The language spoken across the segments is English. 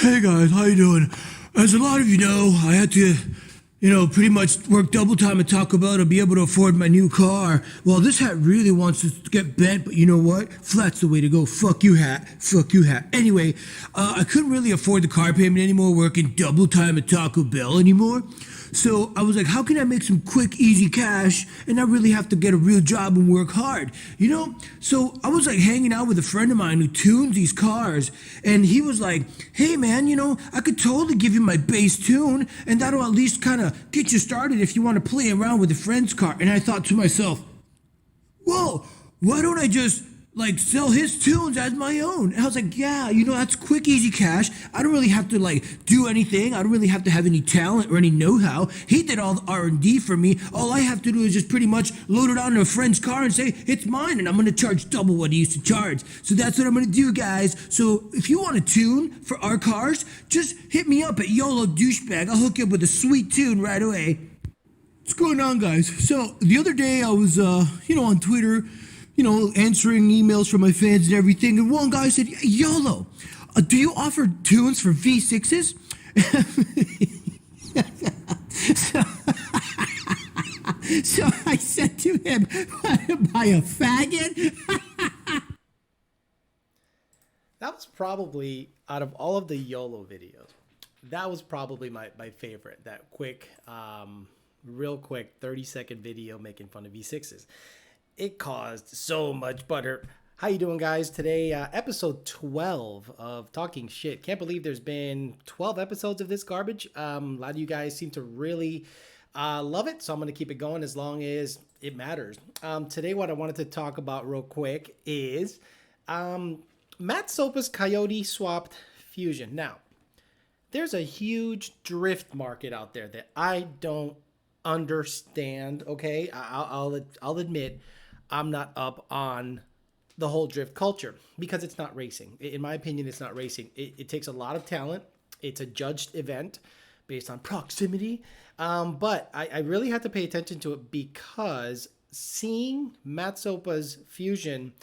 Hey guys, how you doing? As a lot of you know, I had to, pretty much work double time at Taco Bell to be able to afford my new car. Well, this hat really wants to get bent, but you know what? Flat's the way to go. Fuck you, hat. Fuck you, hat. Anyway, I couldn't really afford the car payment anymore, working double time at Taco Bell anymore. So I was like, how can I make some quick, easy cash and not really have to get a real job and work hard? So I was like hanging out with a friend of mine who tunes these cars, and he was like, hey man, I could totally give you my base tune, and that'll at least kind of get you started if you want to play around with a friend's car. And I thought to myself, whoa, why don't I just sell his tunes as my own? And I was like, yeah, that's quick, easy cash. I don't really have to do anything. I don't really have to have any talent or any know-how. He did all the R&D for me. All I have to do is just pretty much load it onto a friend's car and say, it's mine, and I'm going to charge double what he used to charge. So that's what I'm going to do, guys. So if you want a tune for our cars, just hit me up at YOLO Douchebag. I'll hook you up with a sweet tune right away. What's going on, guys? So the other day I was, on Twitter, answering emails from my fans and everything, and one guy said, YOLO, do you offer tunes for V6s? so I said to him, am I a faggot? That was probably, out of all of the YOLO videos, that was probably my favorite. That quick, real quick 30-second video making fun of V6s. It caused so much butter. How you doing, guys? Today, episode 12 of Talking Shit. Can't believe there's been 12 episodes of this garbage. A lot of you guys seem to really love it, so I'm going to keep it going as long as it matters. Today, what I wanted to talk about real quick is Matt Soppa's Coyote Swapped Fusion. Now, there's a huge drift market out there that I don't understand, okay? I'll admit I'm not up on the whole drift culture because it's not racing. In my opinion, it's not racing. It takes a lot of talent. It's a judged event based on proximity. But I really had to pay attention to it because seeing Matt Soppa's Fusion,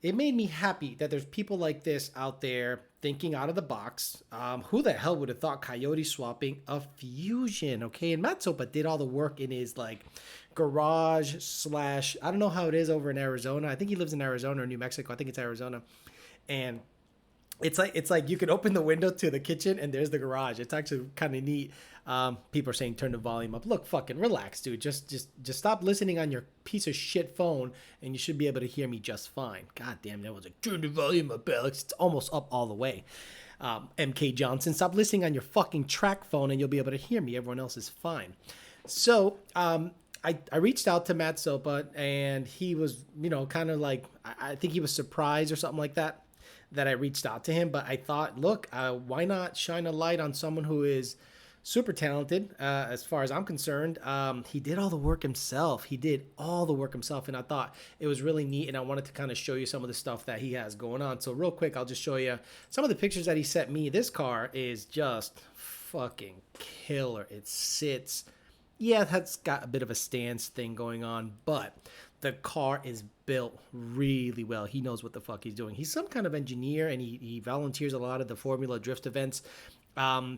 it made me happy that there's people like this out there thinking out of the box. Who the hell would have thought Coyote swapping a Fusion? Okay, and Matt Soppa did all the work in his garage / I don't know how it is over in Arizona. I think he lives in Arizona or New Mexico. I think it's Arizona, and it's like you can open the window to the kitchen and there's the garage. It's actually kind of neat. People are saying turn the volume up. Look, fucking relax, dude. Just stop listening on your piece of shit phone and you should be able to hear me just fine. God damn, that was like turn the volume up, Alex. It's almost up all the way. MK Johnson, stop listening on your fucking track phone and you'll be able to hear me. Everyone else is fine. So I reached out to Matt Soppa and he was, kind of I think he was surprised or something like that I reached out to him. But I thought, look, why not shine a light on someone who is super talented, as far as I'm concerned. He did all the work himself. And I thought it was really neat, and I wanted to kind of show you some of the stuff that he has going on. So real quick, I'll just show you some of the pictures that he sent me. This car is just fucking killer. It sits, yeah, that's got a bit of a stance thing going on, but the car is built really well. He knows what the fuck he's doing. He's some kind of engineer, and he volunteers a lot of the Formula Drift events.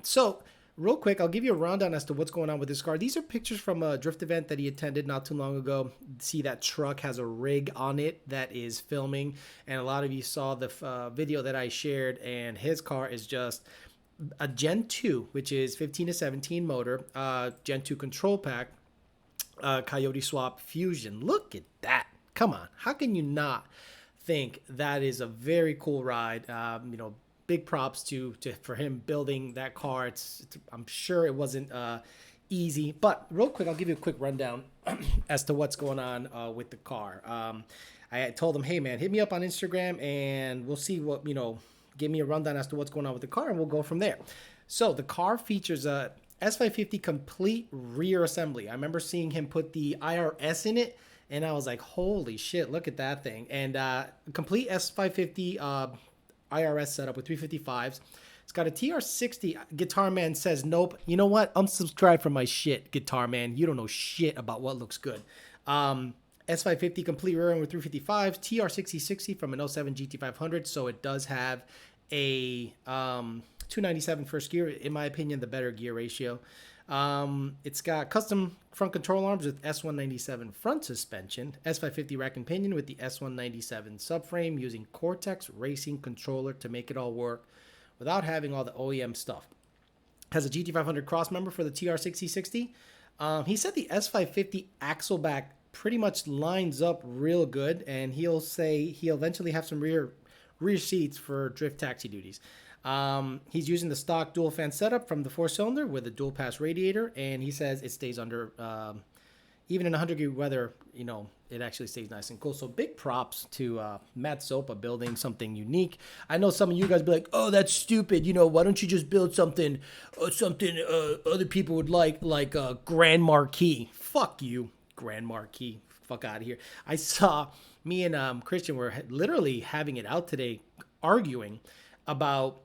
So real quick, I'll give you a rundown as to what's going on with this car. These are pictures from a drift event that he attended not too long ago. See, that truck has a rig on it that is filming, and a lot of you saw the video that I shared, and his car is just a Gen 2, which is 15 to 17 motor, Gen 2 control pack, Coyote Swap Fusion. Look at that. Come on. How can you not think that is a very cool ride? Big props for him building that car. I'm sure it wasn't easy, but real quick, I'll give you a quick rundown as to what's going on with the car. I told him, hey man, hit me up on Instagram and we'll see what, give me a rundown as to what's going on with the car and we'll go from there. So the car features a S550 complete rear assembly. I remember seeing him put the IRS in it, and I was like, holy shit, look at that thing. And complete S550 IRS setup with 355s. It's got a TR60. Guitar Man says, nope. You know what? Unsubscribe from my shit, Guitar Man. You don't know shit about what looks good. S550 complete rear end with 355s. TR6060 from an '07 GT500. So it does have a 297 first gear, in my opinion, the better gear ratio. It's got custom front control arms with S197 front suspension, S550 rack and pinion with the S197 subframe, using Cortex Racing controller to make it all work without having all the OEM stuff. Has a GT500 cross member for the TR6060. He said the S550 axle back pretty much lines up real good, and he'll say he'll eventually have some rear seats for drift taxi duties. He's using the stock dual fan setup from the 4-cylinder with a dual pass radiator, and he says it stays under, even in 100-degree weather, you know, it actually stays nice and cool. So big props to Matt Soppa building something unique. I know some of you guys be like, oh, that's stupid. You know, why don't you just build something other people would like a Grand Marquis? Fuck you, Grand Marquis. Fuck out of here. I saw me and Christian were literally having it out today, arguing about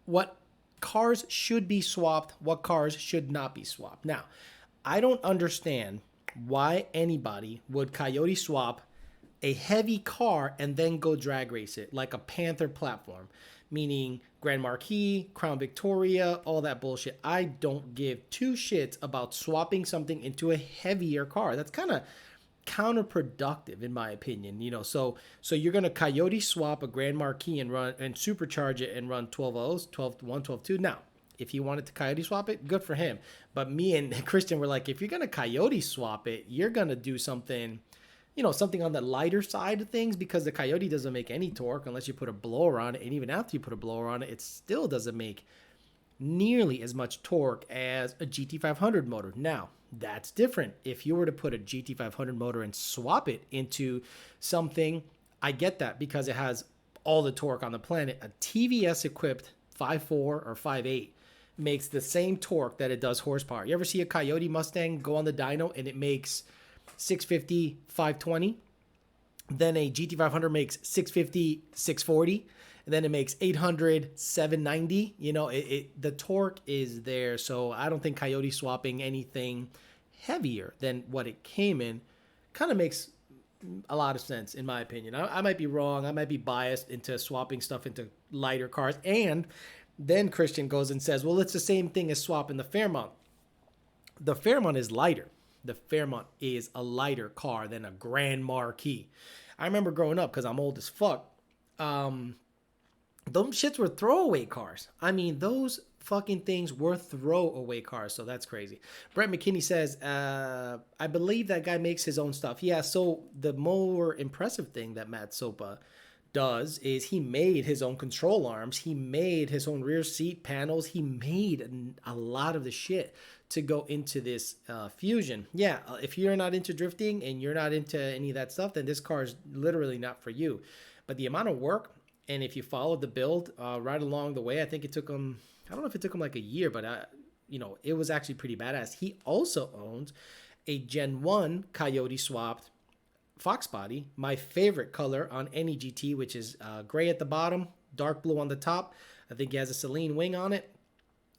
what cars should be swapped, what cars should not be swapped. Now, I don't understand why anybody would Coyote swap a heavy car and then go drag race it like a Panther platform, meaning Grand Marquis, Crown Victoria, all that bullshit. I don't give two shits about swapping something into a heavier car. That's kind of counterproductive in my opinion, you know. So you're gonna Coyote swap a Grand Marquis and run and supercharge it and run 12.0s, 12.1, 12.2. Now, if he wanted to Coyote swap it, good for him. But me and Christian were like, if you're gonna Coyote swap it, you're gonna do something, you know, something on the lighter side of things, because the Coyote doesn't make any torque unless you put a blower on it, and even after you put a blower on it, it still doesn't make nearly as much torque as a GT500 motor. Now, that's different. If you were to put a GT500 motor and swap it into something, I get that, because it has all the torque on the planet. A TVS equipped 5.4 or 5.8 makes the same torque that it does horsepower. You ever see a Coyote Mustang go on the dyno and it makes 650, 520? Then a GT500 makes 650, 640. And then it makes 800, 790. You know, the torque is there. So I don't think Coyote swapping anything heavier than what it came in kind of makes a lot of sense, in my opinion. I might be wrong. I might be biased into swapping stuff into lighter cars. And then Christian goes and says, well, it's the same thing as swapping the Fairmont. The Fairmont is lighter. The Fairmont is a lighter car than a Grand Marquis. I remember growing up, because I'm old as fuck, those shits were throwaway cars. I mean, those fucking things were throwaway cars. So that's crazy. Brett McKinney says, I believe that guy makes his own stuff. Yeah, so the more impressive thing that Matt Soppa does is he made his own control arms. He made his own rear seat panels. He made a lot of the shit to go into this Fusion. Yeah, if you're not into drifting and you're not into any of that stuff, then this car is literally not for you. But the amount of work, and if you followed the build right along the way, I think it took him, I don't know if it took him like a year, but you know, it was actually pretty badass. He also owns a Gen 1 Coyote swapped Fox body, my favorite color on any GT, which is gray at the bottom, dark blue on the top. I think he has a Celine wing on it,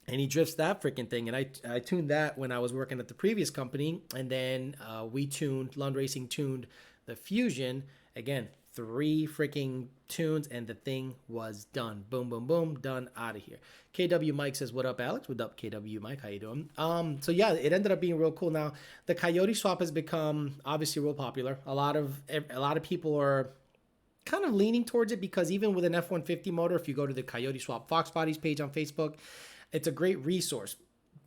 and he drifts that freaking thing. And I tuned that when I was working at the previous company, and then Lund Racing tuned the Fusion. Again, 3 freaking tunes, and the thing was done. Boom, boom, boom, done, out of here. KW Mike says, what up, Alex? What up, KW Mike? How you doing? So yeah, it ended up being real cool. Now, the Coyote swap has become obviously real popular. A lot of people are kind of leaning towards it, because even with an F-150 motor, if you go to the Coyote Swap Fox Bodies page on Facebook, it's a great resource.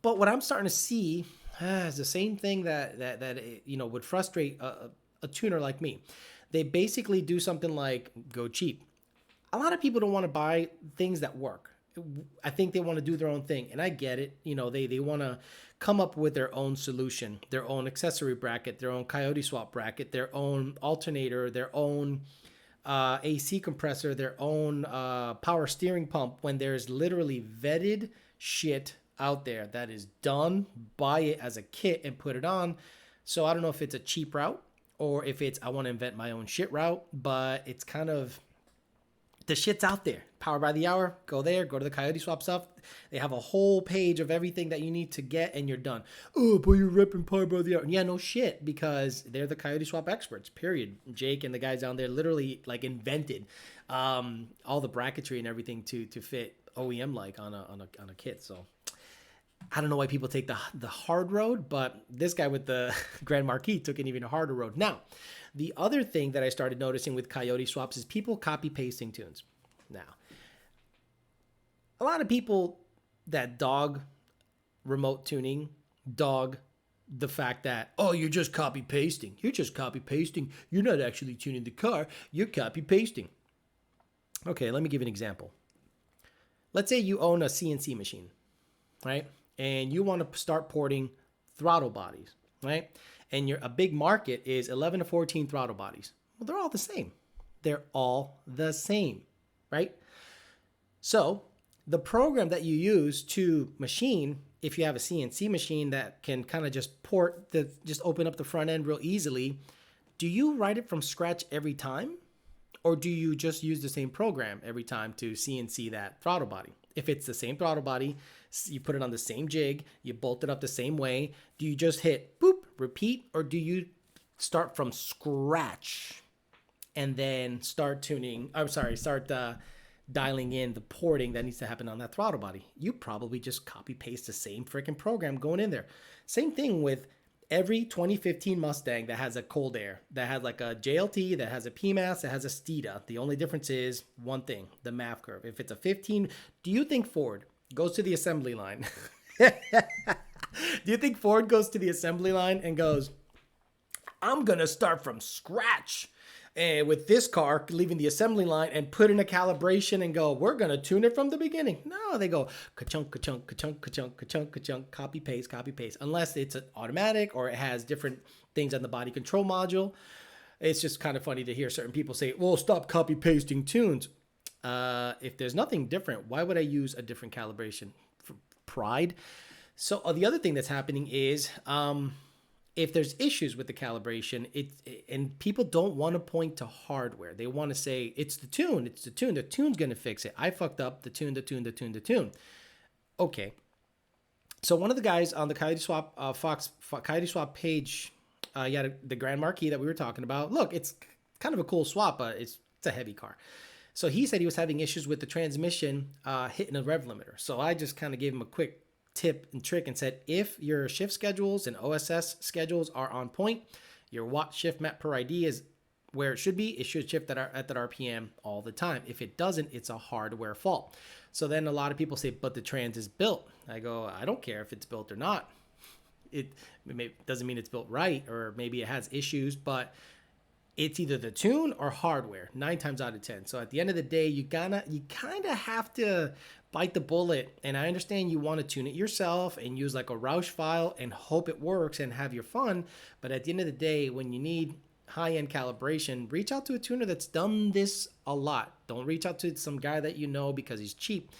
But what I'm starting to see is the same thing that you know, would frustrate a tuner like me. They basically do something like go cheap. A lot of people don't want to buy things that work. I think they want to do their own thing, and I get it. You know, they want to come up with their own solution, their own accessory bracket, their own Coyote swap bracket, their own alternator, their own AC compressor, their own power steering pump, when there's literally vetted shit out there that is done. Buy it as a kit and put it on. So I don't know if it's a cheap route, or if it's I want to invent my own shit route, but it's kind of the shit's out there. Power by the hour, go there, go to the Coyote Swap stuff. They have a whole page of everything that you need to get, and you're done. Oh, but you're repping Power by the hour. Yeah, no shit, because they're the Coyote Swap experts, period. Jake and the guys down there literally like invented all the bracketry and everything to fit OEM like on a kit. So I don't know why people take the hard road, but this guy with the Grand Marquis took an even harder road. Now, the other thing that I started noticing with Coyote Swaps is people copy pasting tunes. Now, a lot of people that dog remote tuning, dog the fact that, oh, you're just copy pasting. You're just copy pasting. You're not actually tuning the car. You're copy pasting. Okay, let me give you an example. Let's say you own a CNC machine, right? And you want to start porting throttle bodies, right? And a big market is 11 to 14 throttle bodies. Well, they're all the same. They're all the same, right? So the program that you use to machine, if you have a CNC machine that can kind of just just open up the front end real easily, do you write it from scratch every time? Or do you just use the same program every time to CNC that throttle body? If it's the same throttle body, you put it on the same jig, you bolt it up the same way, do you just hit boop, repeat, or do you start from scratch and then start dialing in the porting that needs to happen on that throttle body? You probably just copy paste the same freaking program going in there. Same thing with every 2015 Mustang that has a cold air, that has like a JLT, that has a PMAS, that has a Steeda. The only difference is one thing, the MAF curve. If it's a 15, do you think Ford goes to the assembly line? Do you think Ford goes to the assembly line and goes, I'm going to start from scratch and with this car, leaving the assembly line and put in a calibration and go, we're going to tune it from the beginning? No, they go ka-chunk, ka-chunk, ka-chunk, ka-chunk, ka-chunk, ka-chunk, copy, paste, unless it's an automatic or it has different things on the body control module. It's just kind of funny to hear certain people say, well, stop copy pasting tunes. If there's nothing different, why would I use a different calibration? For pride. So the other thing that's happening is, if there's issues with the calibration, and people don't want to point to hardware. They want to say, it's the tune. The tune's going to fix it. I fucked up the tune. Okay. So one of the guys on the Coyote Swap, Coyote Swap page, the Grand Marquis that we were talking about. Look, it's kind of a cool swap, but it's a heavy car. So he said he was having issues with the transmission hitting a rev limiter. So I just kind of gave him a quick tip and trick and said, if your shift schedules and OSS schedules are on point, your watt shift map per ID is where it should be. It should shift at that RPM all the time. If it doesn't, it's a hardware fault. So then a lot of people say, but the trans is built. I go, I don't care if it's built or not. It doesn't mean it's built right, or maybe it has issues, but it's either the tune or hardware 9 times out of 10. So at the end of the day, you kind of have to bite the bullet. And I understand you want to tune it yourself and use like a Roush file and hope it works and have your fun. But at the end of the day, when you need high-end calibration, reach out to a tuner that's done this a lot. Don't reach out to some guy that you know because he's cheap.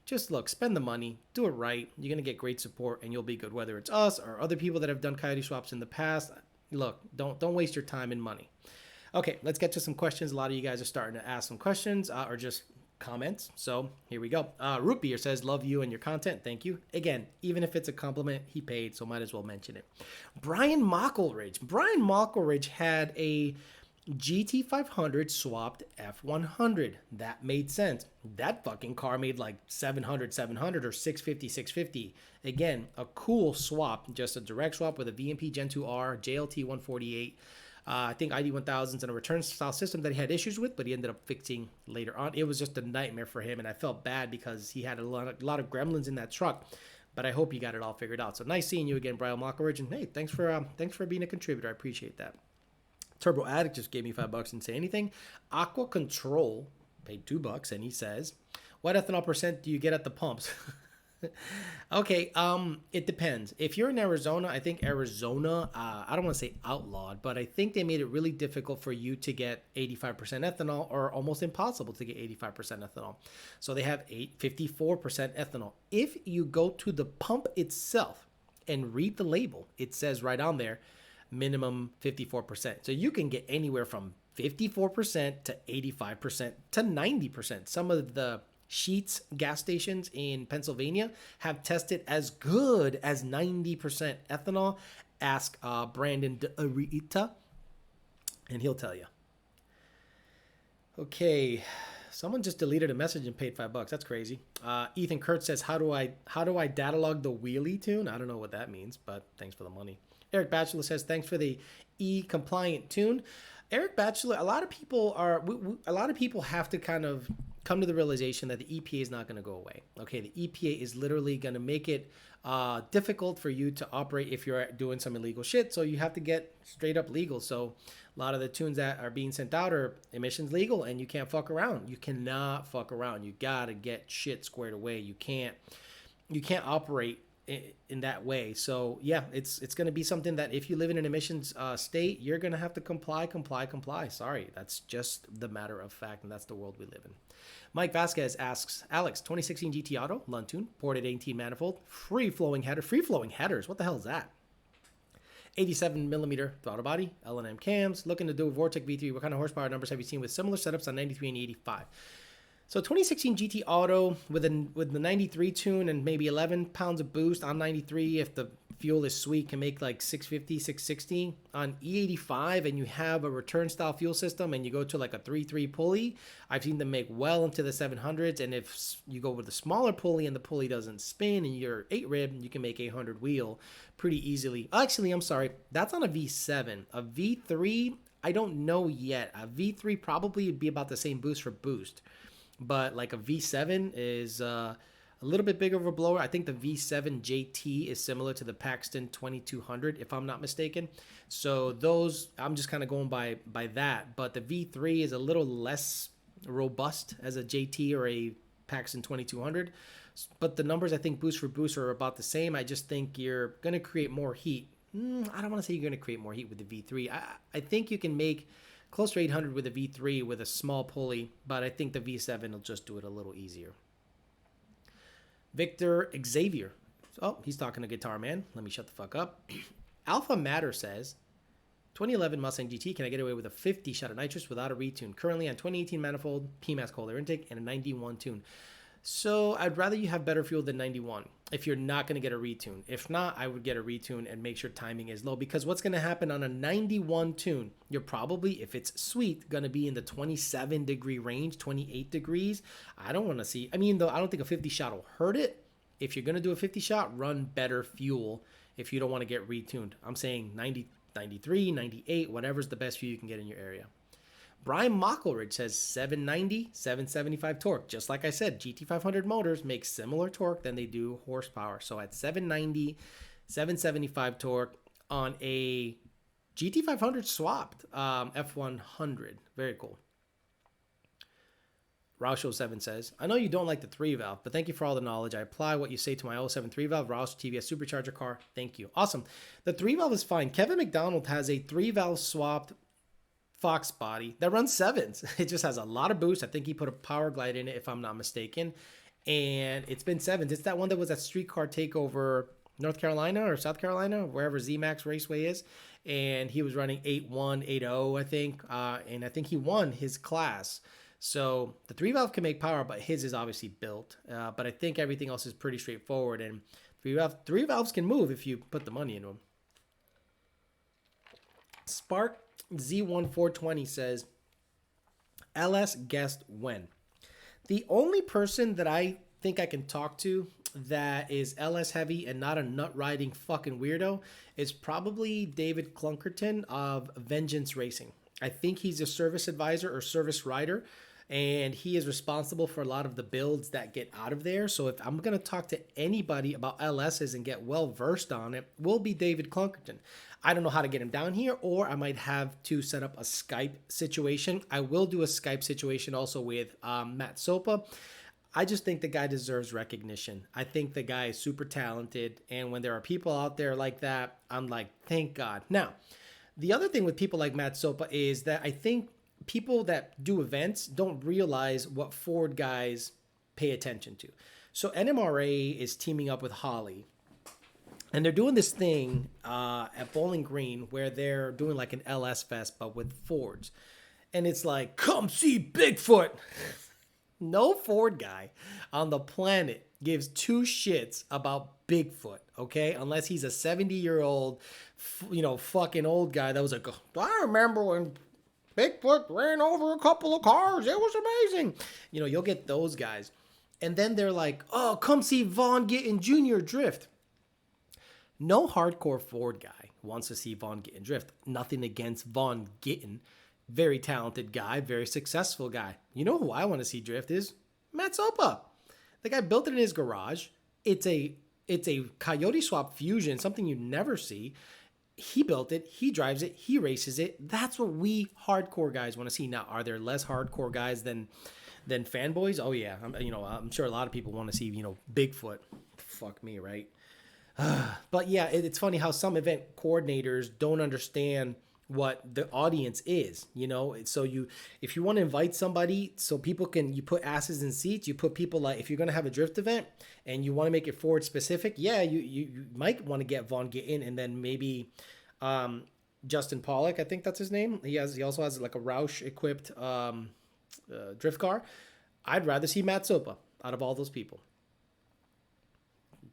Just look, spend the money, do it right. You're going to get great support and you'll be good, whether it's us or other people that have done Coyote Swaps in the past. Look, don't waste your time and money. Okay, let's get to some questions. A lot of you guys are starting to ask some questions or just comments. So here we go. Root Beer says, love you and your content. Thank you. Again, even if it's a compliment, he paid, so might as well mention it. Brian Mockleridge had a GT500 swapped F100. That made sense. That fucking car made like 700 or 650. Again, a cool swap, just a direct swap with a VMP Gen 2R, JLT 148. I think ID1000s and a return style system that he had issues with, but he ended up fixing later on. It was just a nightmare for him, and I felt bad because he had a lot of gremlins in that truck. But I hope you got it all figured out. So nice seeing you again, Brian Mockridge. And hey, thanks for being a contributor. I appreciate that. Turbo Addict just gave me $5 and didn't say anything. Aqua Control paid $2, and he says, "What ethanol percent do you get at the pumps?" Okay, it depends. If you're in Arizona, I think Arizona, I don't want to say outlawed, but I think they made it really difficult for you to get 85% ethanol, or almost impossible to get 85% ethanol. So they have 54% ethanol. If you go to the pump itself and read the label, it says right on there, minimum 54%. So you can get anywhere from 54% to 85% to 90%. Some of the Sheetz gas stations in Pennsylvania have tested as good as 90% ethanol. Ask Brandon Arita, and he'll tell you. Okay, someone just deleted a message and paid $5. That's crazy. Ethan Kurtz says, how do I data log the wheelie tune? I don't know what that means, but thanks for the money. Eric Batchelor says, thanks for the e-compliant tune. Eric Batchelor, a lot of people have to kind of come to the realization that the EPA is not going to go away. Okay, the EPA is literally going to make it difficult for you to operate if you're doing some illegal shit. So you have to get straight up legal. So a lot of the tunes that are being sent out are emissions legal, and you can't fuck around. You cannot fuck around. You gotta get shit squared away. You can't operate in that way. So yeah, it's going to be something that if you live in an emissions state, you're going to have to comply. Sorry, that's just the matter of fact, and that's the world we live in. Mike Vasquez asks, Alex, 2016 GT Auto, Luntune, ported 18 manifold, free flowing headers. What the hell is that? 87 millimeter throttle body, L&M cams, looking to do a Vortec V3. What kind of horsepower numbers have you seen with similar setups on 93 and 85? So 2016 GT Auto with the 93 tune and maybe 11 pounds of boost on 93, if the fuel is sweet, can make like 650, 660. On E85 and you have a return style fuel system and you go to like a 3.3 pulley, I've seen them make well into the 700s. And if you go with a smaller pulley and the pulley doesn't spin and you're 8 rib, you can make 800 wheel pretty easily. Actually, I'm sorry, that's on a V7. A V3, I don't know yet. A V3 probably would be about the same boost for boost. But like a V7 is a little bit bigger of a blower. I think the V7 JT is similar to the Paxton 2200, if I'm not mistaken. So those, I'm just kind of going by that. But the V3 is a little less robust as a JT or a Paxton 2200. But the numbers, I think, boost for boost are about the same. I just think you're going to create more heat. I don't want to say you're going to create more heat with the V3. I think you can make close to 800 with a V3 with a small pulley, but I think the V7 will just do it a little easier. Victor Xavier. Oh, he's talking to Guitar Man. Let me shut the fuck up. Alpha Matter says, 2011 Mustang GT, can I get away with a 50 shot of nitrous without a retune? Currently on 2018 manifold, PMAS cold air intake, and a 91 tune. So I'd rather you have better fuel than 91 if you're not going to get a retune. If not, I would get a retune and make sure timing is low, because what's going to happen on a 91 tune, you're probably, if it's sweet, going to be in the 27 degree range, 28 degrees. I don't want to see, I mean, though, I don't think a 50 shot will hurt it. If you're going to do a 50 shot, run better fuel if you don't want to get retuned. I'm saying 90, 93, 98, whatever's the best fuel you can get in your area. Brian Mockleridge says 790, 775 torque. Just like I said, GT500 motors make similar torque than they do horsepower. So at 790, 775 torque on a GT500 swapped F100. Very cool. Roush07 says, I know you don't like the 3-valve, but thank you for all the knowledge. I apply what you say to my 07 3-valve Roush TVS supercharger car. Thank you. Awesome. The 3-valve is fine. Kevin McDonald has a 3-valve swapped Fox body that runs 7s. It just has a lot of boost. I think he put a power glide in it, if I'm not mistaken. And it's been 7s. It's that one that was at Streetcar Takeover North Carolina or South Carolina, wherever ZMAX Raceway is. And he was running 8.1, 8.0, I think. And I think he won his class. So the 3-valve can make power, but his is obviously built. But I think everything else is pretty straightforward. And 3-valves can move if you put the money into them. Spark Z1420 says, LS guessed when. The only person that I think I can talk to that is LS heavy and not a nut riding fucking weirdo is probably David Clunkerton of Vengeance Racing. I think he's a service advisor or service rider, and he is responsible for a lot of the builds that get out of there. So if I'm going to talk to anybody about LSs and get well versed on it, will be David Clunkerton. I don't know how to get him down here, or I might have to set up a Skype situation. I will do a Skype situation also with Matt Soppa. I just think the guy deserves recognition. I think the guy is super talented, and when there are people out there like that, I'm like, thank God. Now, the other thing with people like Matt Soppa is that I think people that do events don't realize what Ford guys pay attention to. So NMRA is teaming up with Holly, and they're doing this thing at Bowling Green where they're doing like an LS Fest, but with Fords. And it's like, come see Bigfoot. No Ford guy on the planet gives two shits about Bigfoot, okay? Unless he's a 70-year-old, fucking old guy that was like, I remember when Bigfoot ran over a couple of cars. It was amazing. You'll get those guys. And then they're like, oh, come see Vaughn Gittin Jr. drift. No hardcore Ford guy wants to see Vaughn Gittin drift. Nothing against Vaughn Gittin. Very talented guy, very successful guy. You know who I want to see drift is Matt Soppa. The guy built it in his garage. It's a Coyote Swapped Fusion, something you never see. He built it. He drives it. He races it. That's what we hardcore guys want to see. Now, are there less hardcore guys than fanboys? Oh yeah, I'm sure a lot of people want to see Bigfoot. Fuck me, right? But yeah, it's funny how some event coordinators don't understand what the audience is, so if you want to invite somebody so people you put asses in seats, you put people, like if you're going to have a drift event and you want to make it Ford specific, yeah, you might want to get Vaughn Gittin and then maybe Justin Pollock, I think that's his name. He also has like a Roush equipped drift car. I'd rather see Matt Soppa out of all those people.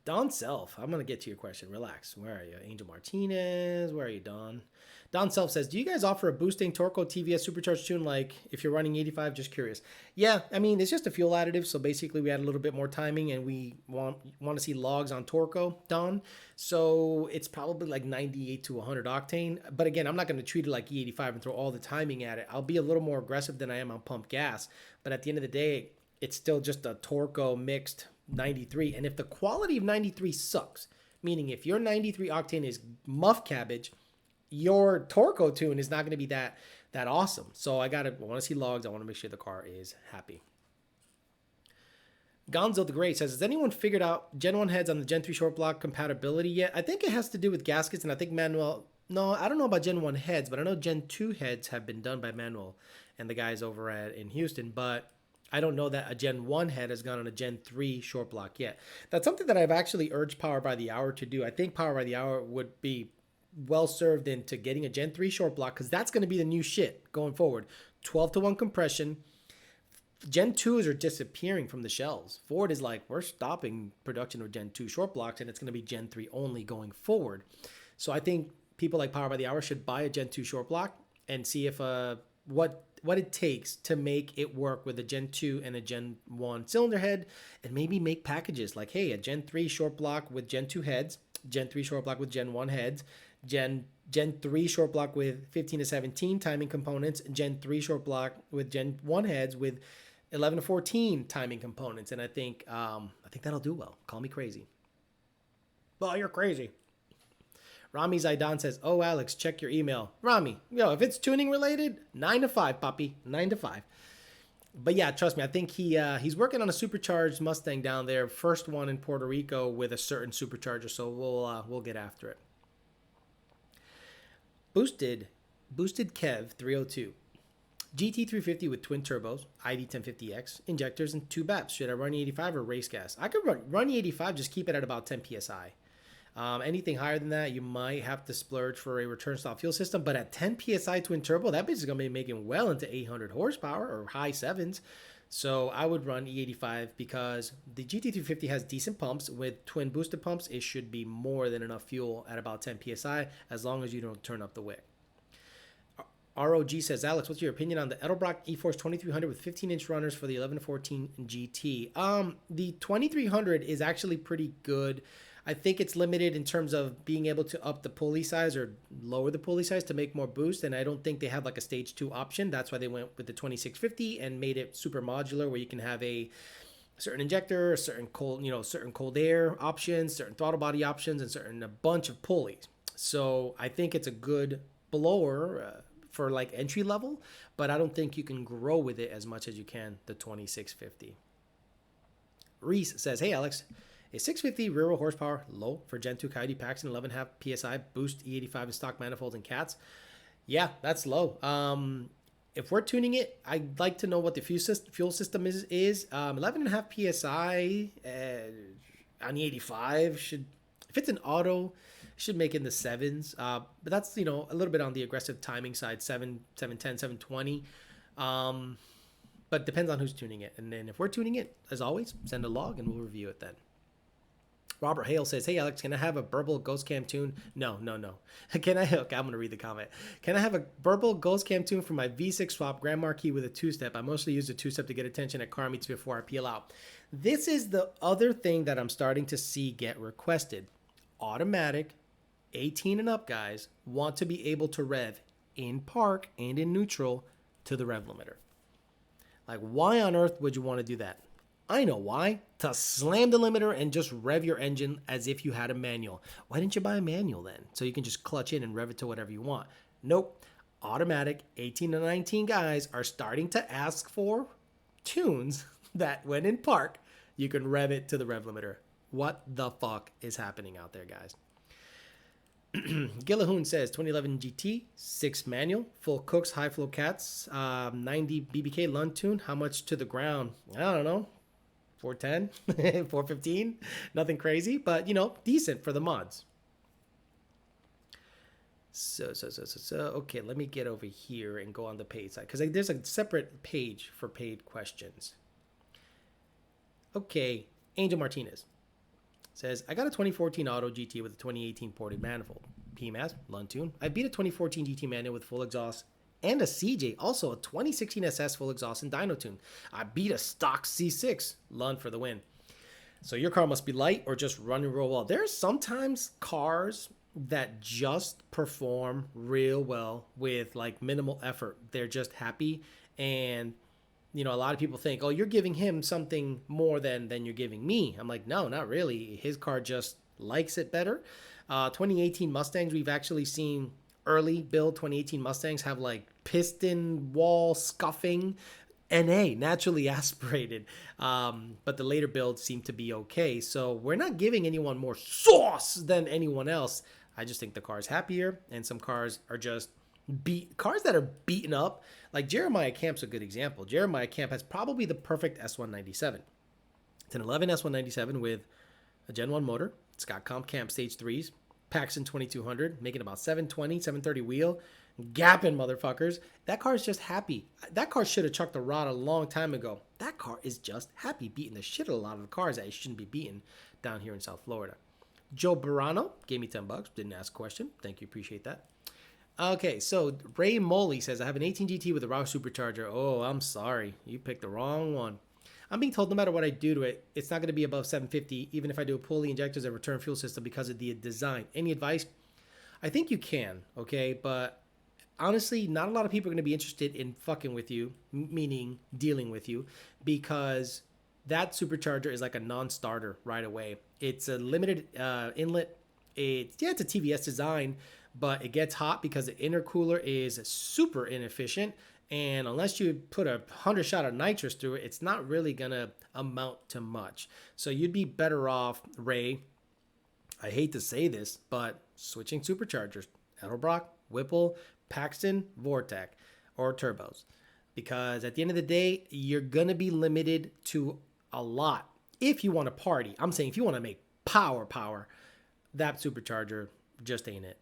Don Self, I'm going to get to your question. Relax. Where are you? Angel Martinez. Where are you, Don? Don Self says, do you guys offer a boosting Torco TVS supercharged tune like if you're running 85? Just curious. Yeah, I mean, it's just a fuel additive. So basically we add a little bit more timing and we want to see logs on Torco, Don. So it's probably like 98 to 100 octane. But again, I'm not going to treat it like E85 and throw all the timing at it. I'll be a little more aggressive than I am on pump gas. But at the end of the day, it's still just a Torco mixed 93. And if the quality of 93 sucks, meaning if your 93 octane is muff cabbage, your Torco tune is not going to be that awesome. So I want to see logs. I want to make sure the car is happy. Gonzo the Great says, has anyone figured out Gen 1 heads on the Gen 3 short block compatibility yet? I think it has to do with gaskets, and I think Manuel, no, I don't know about Gen 1 heads, but I know Gen 2 heads have been done by Manuel and the guys over in Houston, but I don't know that a Gen 1 head has gone on a Gen 3 short block yet. That's something that I've actually urged Power by the Hour to do. I think Power by the Hour would be well served into getting a Gen 3 short block because that's going to be the new shit going forward. 12-to-1 compression. Gen 2s are disappearing from the shelves. Ford is like, we're stopping production of Gen 2 short blocks and it's going to be Gen 3 only going forward. So I think people like Power by the Hour should buy a Gen 2 short block and see if what it takes to make it work with a Gen 2 and a Gen 1 cylinder head, and maybe make packages like, hey, a Gen 3 short block with Gen 2 heads, Gen 3 short block with Gen 1 heads, Gen 3 short block with 15 to 17 timing components, Gen 3 short block with Gen 1 heads with 11 to 14 timing components. And I think that'll do well. Call me crazy. Well, you're crazy. Rami Zaidan says, oh, Alex, check your email. Rami, if it's tuning related, 9 to 5, puppy, 9 to 5. But yeah, trust me, I think he's working on a supercharged Mustang down there, first one in Puerto Rico with a certain supercharger, so we'll get after it. Boosted Kev 302. GT350 with twin turbos, ID 1050X, injectors, and 2 BAPs. Should I run E85 or race gas? I could run E85, just keep it at about 10 PSI. Anything higher than that, you might have to splurge for a return style fuel system. But at 10 PSI twin turbo, that bitch is going to be making well into 800 horsepower or high sevens. So I would run E85 because the GT350 has decent pumps. With twin boosted pumps, it should be more than enough fuel at about 10 PSI as long as you don't turn up the wick. ROG says, Alex, what's your opinion on the Edelbrock eForce 2300 with 15-inch runners for the 11 to 14 GT? The 2300 is actually pretty good. I think it's limited in terms of being able to up the pulley size or lower the pulley size to make more boost. And I don't think they have like a stage 2 option. That's why they went with the 2650 and made it super modular where you can have a certain injector, certain cold air options, certain throttle body options, and a bunch of pulleys. So I think it's a good blower for like entry level, but I don't think you can grow with it as much as you can the 2650. Reese says, hey, Alex, a 650 rear wheel horsepower low for Gen 2 Coyote packs and 11.5 PSI boost E85 and stock manifolds and cats. Yeah, that's low. If we're tuning it, I'd like to know what the fuel system is. 11.5 PSI on E85 should, if it's an auto, Should make in the sevens. But that's, you know, a little bit on the aggressive timing side, 710, 720. But depends on who's tuning it. And then if we're tuning it, as always, send a log and we'll review it then. Robert Hale says, hey, Alex, can I have a burble ghost cam tune? No. Okay, I'm going to read the comment. Can I have a burble ghost cam tune for my V6 swap Grand Marquis with a two-step? I mostly use the two-step to get attention at car meets before I peel out. This is the other thing that I'm starting to see get requested. Automatic, 18 and up guys want to be able to rev in park and in neutral to the rev limiter. Like, why on earth would you want to do that? I know why. To slam the limiter and just rev your engine as if you had a manual. Why didn't you buy a manual then? So you can just clutch in and rev it to whatever you want. Nope. Automatic 18 to 19 guys are starting to ask for tunes that when in park, you can rev it to the rev limiter. What the fuck is happening out there, guys? Gillahoon says 2011 GT, 6 manual, full cooks, high flow cats, 90 BBK Lund tune. How much to the ground? I don't know. 410, 415, nothing crazy, but you know, decent for the mods. So, okay, let me get over here and go on the paid side because there's a separate page for paid questions. Okay, Angel Martinez says, I got a 2014 Auto GT with a 2018 ported manifold. PMAS, Lund tune. I beat a 2014 GT manual with full exhaust and a CJ, also a 2016 SS full exhaust and dyno tune. I beat a stock C6, Lund for the win. So your car must be light or just run and roll well. There's sometimes cars that just perform real well with like minimal effort. They're just happy. And you know, a lot of people think, oh, you're giving him something more than you're giving me. I'm like, no, not really. His car just likes it better. 2018 Mustangs, we've actually seen early build 2018 Mustangs have like piston wall scuffing, NA, naturally aspirated. But the later builds seem to be okay. So we're not giving anyone more sauce than anyone else. I just think the car's happier, and some cars are just cars that are beaten up. Like Jeremiah Camp's a good example. Jeremiah Camp has probably the perfect S197. It's an 11 S197 with a Gen 1 motor. It's got Comp Camp Stage 3s, Paxton 2200, making about 720, 730 wheel, gapping motherfuckers. That car is just happy. That car should have chucked the rod a long time ago. That car is just happy, beating the shit out of a lot of the cars that it shouldn't be beating down here in South Florida. Joe Barano gave me $10. Didn't ask a question. Thank you. Appreciate that. Okay, so Ray Moley says, I have an 18 GT with a Roush supercharger. Oh, I'm sorry. You picked the wrong one. I'm being told no matter what I do to it, it's not going to be above 750, even if I do pull the injectors and return fuel system because of the design. Any advice? I think you can, okay? But honestly, not a lot of people are going to be interested in fucking with you, meaning dealing with you, because that supercharger is like a non-starter right away. It's a limited inlet. It's a TVS design, but it gets hot because the intercooler is super inefficient. And unless you put 100 shot of nitrous through it, it's not really going to amount to much. So you'd be better off, Ray, I hate to say this, but switching superchargers, Edelbrock, Whipple, Paxton, Vortec, or turbos. Because at the end of the day, you're going to be limited to a lot. If you want to party, I'm saying if you want to make power, that supercharger just ain't it.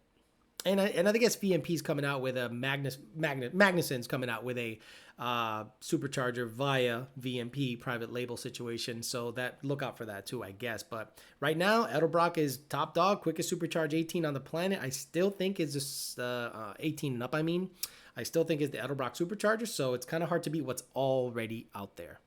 And I guess VMP's coming out with a Magnuson's coming out with a supercharger via VMP private label situation. So that look out for that too, I guess. But right now, Edelbrock is top dog, quickest supercharge 18 on the planet. I still think is this 18 and up. I still think is the Edelbrock supercharger. So it's kind of hard to beat what's already out there.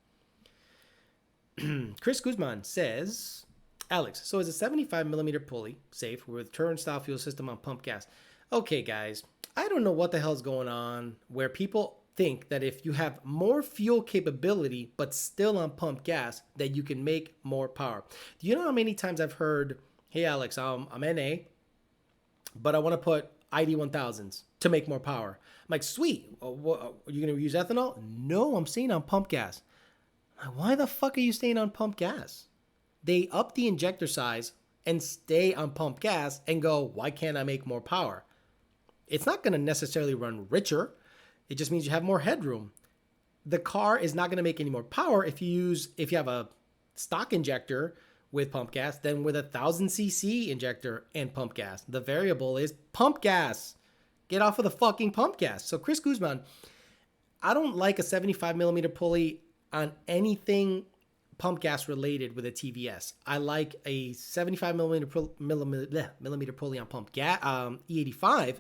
Chris Guzman says, Alex, so is a 75 millimeter pulley safe with turn style fuel system on pump gas? Okay, guys, I don't know what the hell's going on where people think that if you have more fuel capability but still on pump gas, that you can make more power. Do you know how many times I've heard, hey, Alex, I'm NA, but I want to put ID 1000s to make more power. I'm like, sweet. Are you going to use ethanol? No, I'm staying on pump gas. I'm like, why the fuck are you staying on pump gas? They up the injector size and stay on pump gas and go, why can't I make more power? It's not going to necessarily run richer. It just means you have more headroom. The car is not going to make any more power if you have a stock injector with pump gas than with a 1000cc injector and pump gas. The variable is pump gas. Get off of the fucking pump gas. So Chris Guzman, I don't like a 75 millimeter pulley on anything pump gas related with a TVS. I like a 75 millimeter pulley on pump gas, E85.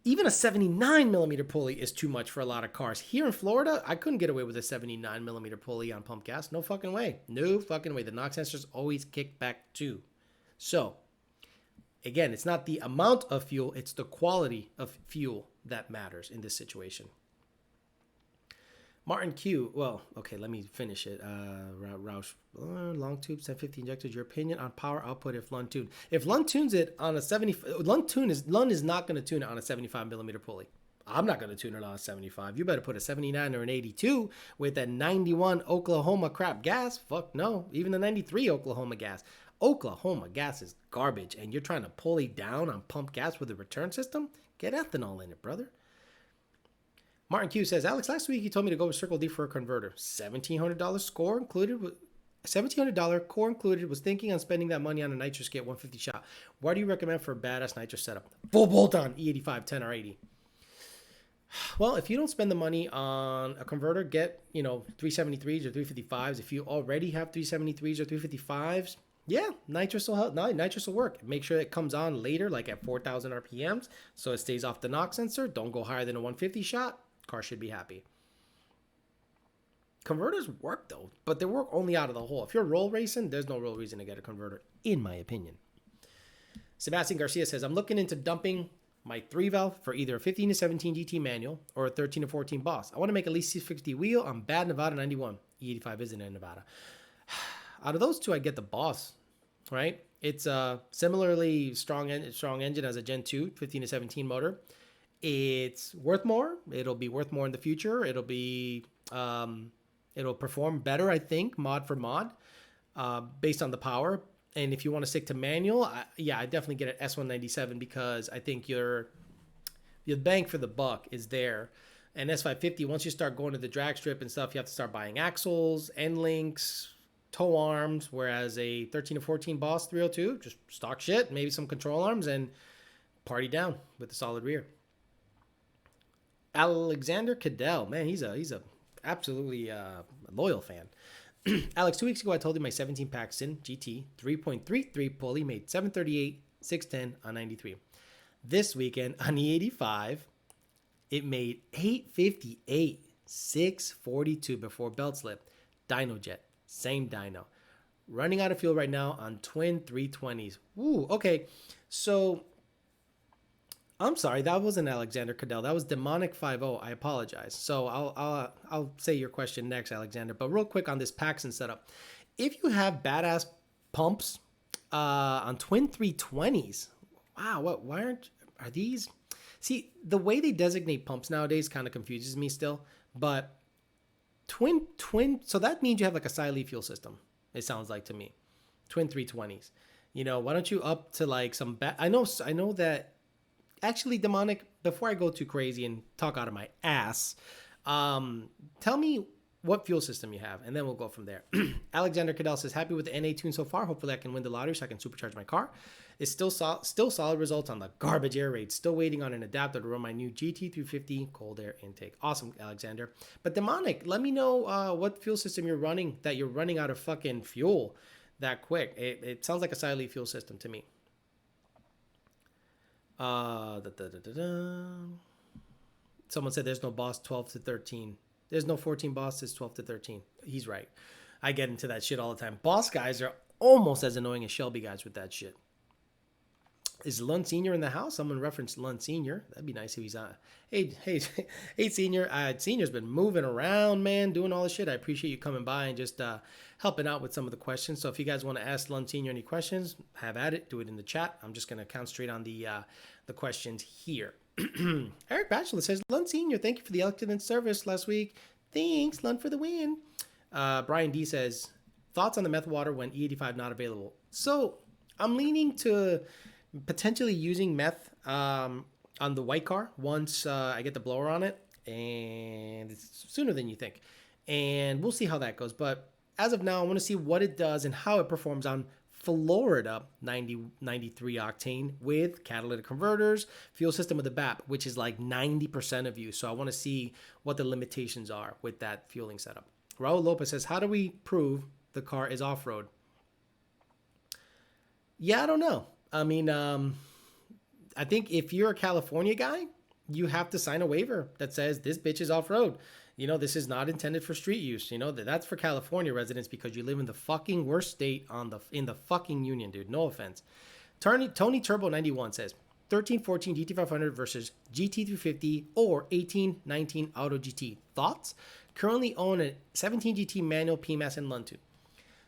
Even a 79 millimeter pulley is too much for a lot of cars. Here in Florida, I couldn't get away with a 79 millimeter pulley on pump gas. No fucking way. No fucking way. The knock sensors always kick back too. So, again, it's not the amount of fuel, it's the quality of fuel that matters in this situation. Martin Q. Well, okay, let me finish it. Roush, long tube, 750 injectors. Your opinion on power output if Lund tuned? If Lund tunes it on a 70, Lund is not going to tune it on a 75 millimeter pulley. I'm not going to tune it on a 75. You better put a 79 or an 82 with a 91 Oklahoma crap gas. Fuck no. Even the 93 Oklahoma gas. Oklahoma gas is garbage, and you're trying to pulley down on pump gas with a return system? Get ethanol in it, brother. Martin Q says, Alex, last week you told me to go with Circle D for a converter. $1,700 score included. $1,700 core included. Was thinking on spending that money on a nitrous kit 150 shot. What do you recommend for a badass nitrous setup? Full bolt-on E85 10R80. Well, if you don't spend the money on a converter, get 373s or 355s. If you already have 373s or 355s, yeah, nitrous will help. Nitrous will work. Make sure it comes on later, like at 4,000 RPMs, so it stays off the knock sensor. Don't go higher than a 150 shot. Car should be happy. Converters work though, but they work only out of the hole. If you're roll racing, there's no real reason to get a converter, in my opinion. Sebastian Garcia says, I'm looking into dumping my 3-valve for either a 15 to 17 GT manual or a 13 to 14 Boss. I want to make at least 650 wheel on bad Nevada 91. E85 isn't in Nevada. Out of those two, I'd get the Boss, right? It's a similarly strong engine as a Gen 2 15 to 17 motor. It's worth more. It'll be worth more in the future. It'll perform better, I think, mod for mod, based on the power. And if you want to stick to manual, I definitely get an S197 because I think your bang for the buck is there. And S550, once you start going to the drag strip and stuff, you have to start buying axles, end links, tow arms. Whereas a 13 to 14 Boss 302, just stock shit, maybe some control arms, and party down with the solid rear. Alexander Cadell, man, he's a absolutely loyal fan. Alex, 2 weeks ago I told you my 17 Paxton GT 3.33 pulley made 738, 610 on 93. This weekend on the 85, it made 858, 642 before belt slip. Dyno Jet, same dyno. Running out of fuel right now on twin 320s. Woo, okay, so I'm sorry, that wasn't Alexander Cadell. That was Demonic 50. I apologize. So I'll say your question next, Alexander. But real quick on this Paxton setup, if you have badass pumps on twin 320s, wow, are these? See, the way they designate pumps nowadays kind of confuses me still. But twin, so that means you have like a Siley fuel system. It sounds like to me, twin 320s. Why don't you up to like some? I know that. Actually, Demonic, before I go too crazy and talk out of my ass, tell me what fuel system you have, and then we'll go from there. Alexander Cadell says, happy with the NA tune so far. Hopefully I can win the lottery so I can supercharge my car. It's still solid results on the garbage air raid. Still waiting on an adapter to run my new GT350 cold air intake. Awesome, Alexander. But Demonic, let me know what fuel system you're running, that you're running out of fucking fuel that quick. It sounds like a Siley fuel system to me. Someone said there's no Boss 12 to 13. There's no 14 Boss, it's 12 to 13. He's right. I get into that shit all the time. Boss guys are almost as annoying as Shelby guys with that shit. Is Lund Senior in the house? Someone referenced Lund Senior. That'd be nice if he's on. Hey, Senior. Senior's been moving around, man, doing all this shit. I appreciate you coming by and just helping out with some of the questions. So if you guys want to ask Lund Senior any questions, have at it. Do it in the chat. I'm just going to concentrate on the questions here. Eric Batchelor says, Lund Senior, thank you for the excellent service last week. Thanks, Lund, for the win. Brian D says, thoughts on the meth water when E85 not available? So I'm leaning to potentially using meth on the white car once I get the blower on it, and it's sooner than you think, and we'll see how that goes. But as of now, I want to see what it does and how it performs on Florida 93 octane with catalytic converters, fuel system with a BAP, which is like 90% of you. So I want to see what the limitations are with that fueling setup. Raul Lopez says, how do we prove the car is off-road? Yeah, I don't know. I mean, I think if you're a California guy, you have to sign a waiver that says this bitch is off-road. You know, this is not intended for street use. You know, that's for California residents because you live in the fucking worst state in the fucking union, dude. No offense. Tony Turbo 91 says 1314 GT500 versus GT350 or 1819 Auto GT. Thoughts? Currently own a 17 GT manual PMAS and Lund 2.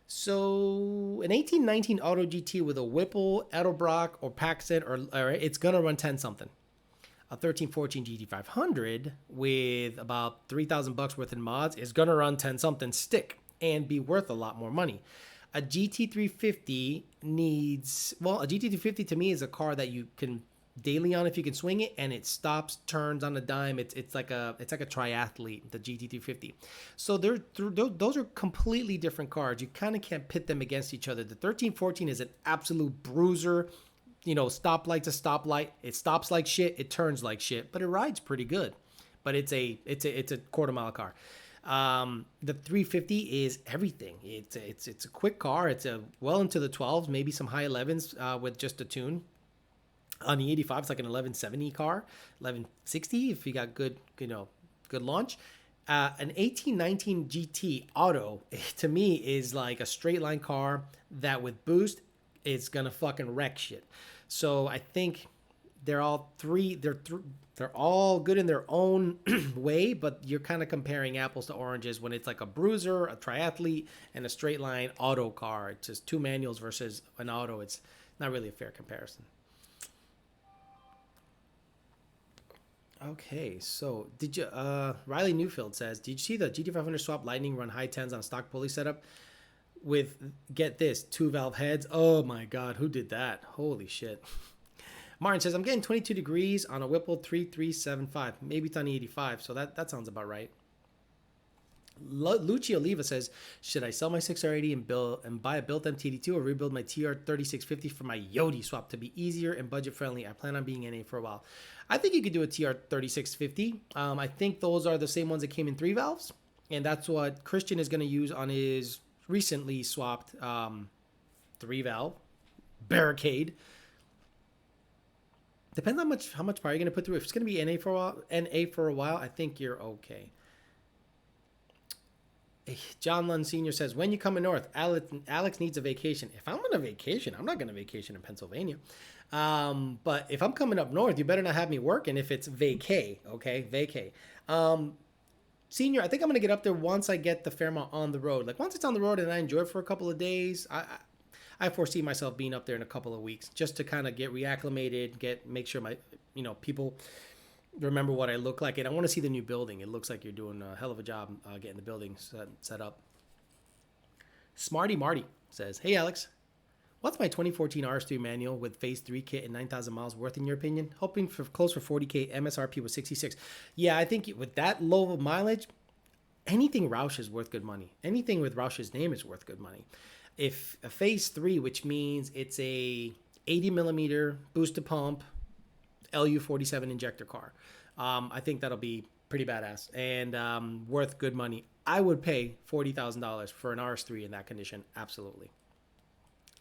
So an 1819 Auto GT with a Whipple, Edelbrock, or Paxton, or it's gonna run 10 something. A 1314 GT500 with about $3,000 worth in mods is gonna run 10 something stick and be worth a lot more money. A GT350 needs, well, a GT350 to me is a car that you can daily on if you can swing it, and it stops, turns on a dime. It's like a triathlete, the GT350. So those are completely different cars. You kind of can't pit them against each other. The 1314 is an absolute bruiser. You know, stoplight to stoplight. It stops like shit. It turns like shit, but it rides pretty good. But it's a quarter mile car. The 350 is everything. It's a quick car. It's a well into the 12s, maybe some high 11s with just a tune. On the 85, it's like an 1170 car, 1160 if you got good launch. An 1819 GT Auto to me is like a straight line car that with boost is gonna fucking wreck shit. So I think they're all good in their own way, but you're kind of comparing apples to oranges when it's like a bruiser, a triathlete, and a straight line auto car. It's just two manuals versus an auto. It's not really a fair comparison. Okay, so did you, Riley Newfield says, did you see the GT500 swap Lightning run high 10s on stock pulley setup with, get this, 2-valve heads? Oh my God, who did that? Holy shit. Martin says, I'm getting 22 degrees on a Whipple 3375. Maybe it's on the 85, so that sounds about right. Lucio Oliva says, should I sell my 6R80 and buy a built MTD2 or rebuild my TR3650 for my Yodi swap to be easier and budget friendly? I plan on being NA for a while. I think you could do a TR3650. I think those are the same ones that came in 3 valves, and that's what Christian is going to use on his recently swapped 3-valve Barricade. Depends on how much power you're going to put through. If it's going to be NA for a while, I think you're okay. John Lund Sr. says, when you coming north, Alex needs a vacation. If I'm on a vacation, I'm not going to vacation in Pennsylvania. But if I'm coming up north, you better not have me working if it's vacay, okay? Vacay. Senior, I think I'm going to get up there once I get the Fairmont on the road. Like once it's on the road and I enjoy it for a couple of days, I foresee myself being up there in a couple of weeks just to kind of get reacclimated, make sure my, people remember what I look like. And I want to see the new building. It looks like you're doing a hell of a job getting the building set up. Smarty Marty says, hey, Alex, what's my 2014 RS3 manual with phase 3 kit and 9,000 miles worth in your opinion? Hoping for close for 40K, MSRP was 66. Yeah, I think with that low of mileage, anything Roush is worth good money. Anything with Roush's name is worth good money. If a phase 3, which means it's a 80 millimeter boosted pump, LU47 injector car, I think that'll be pretty badass and worth good money. I would pay $40,000 for an RS3 in that condition. Absolutely.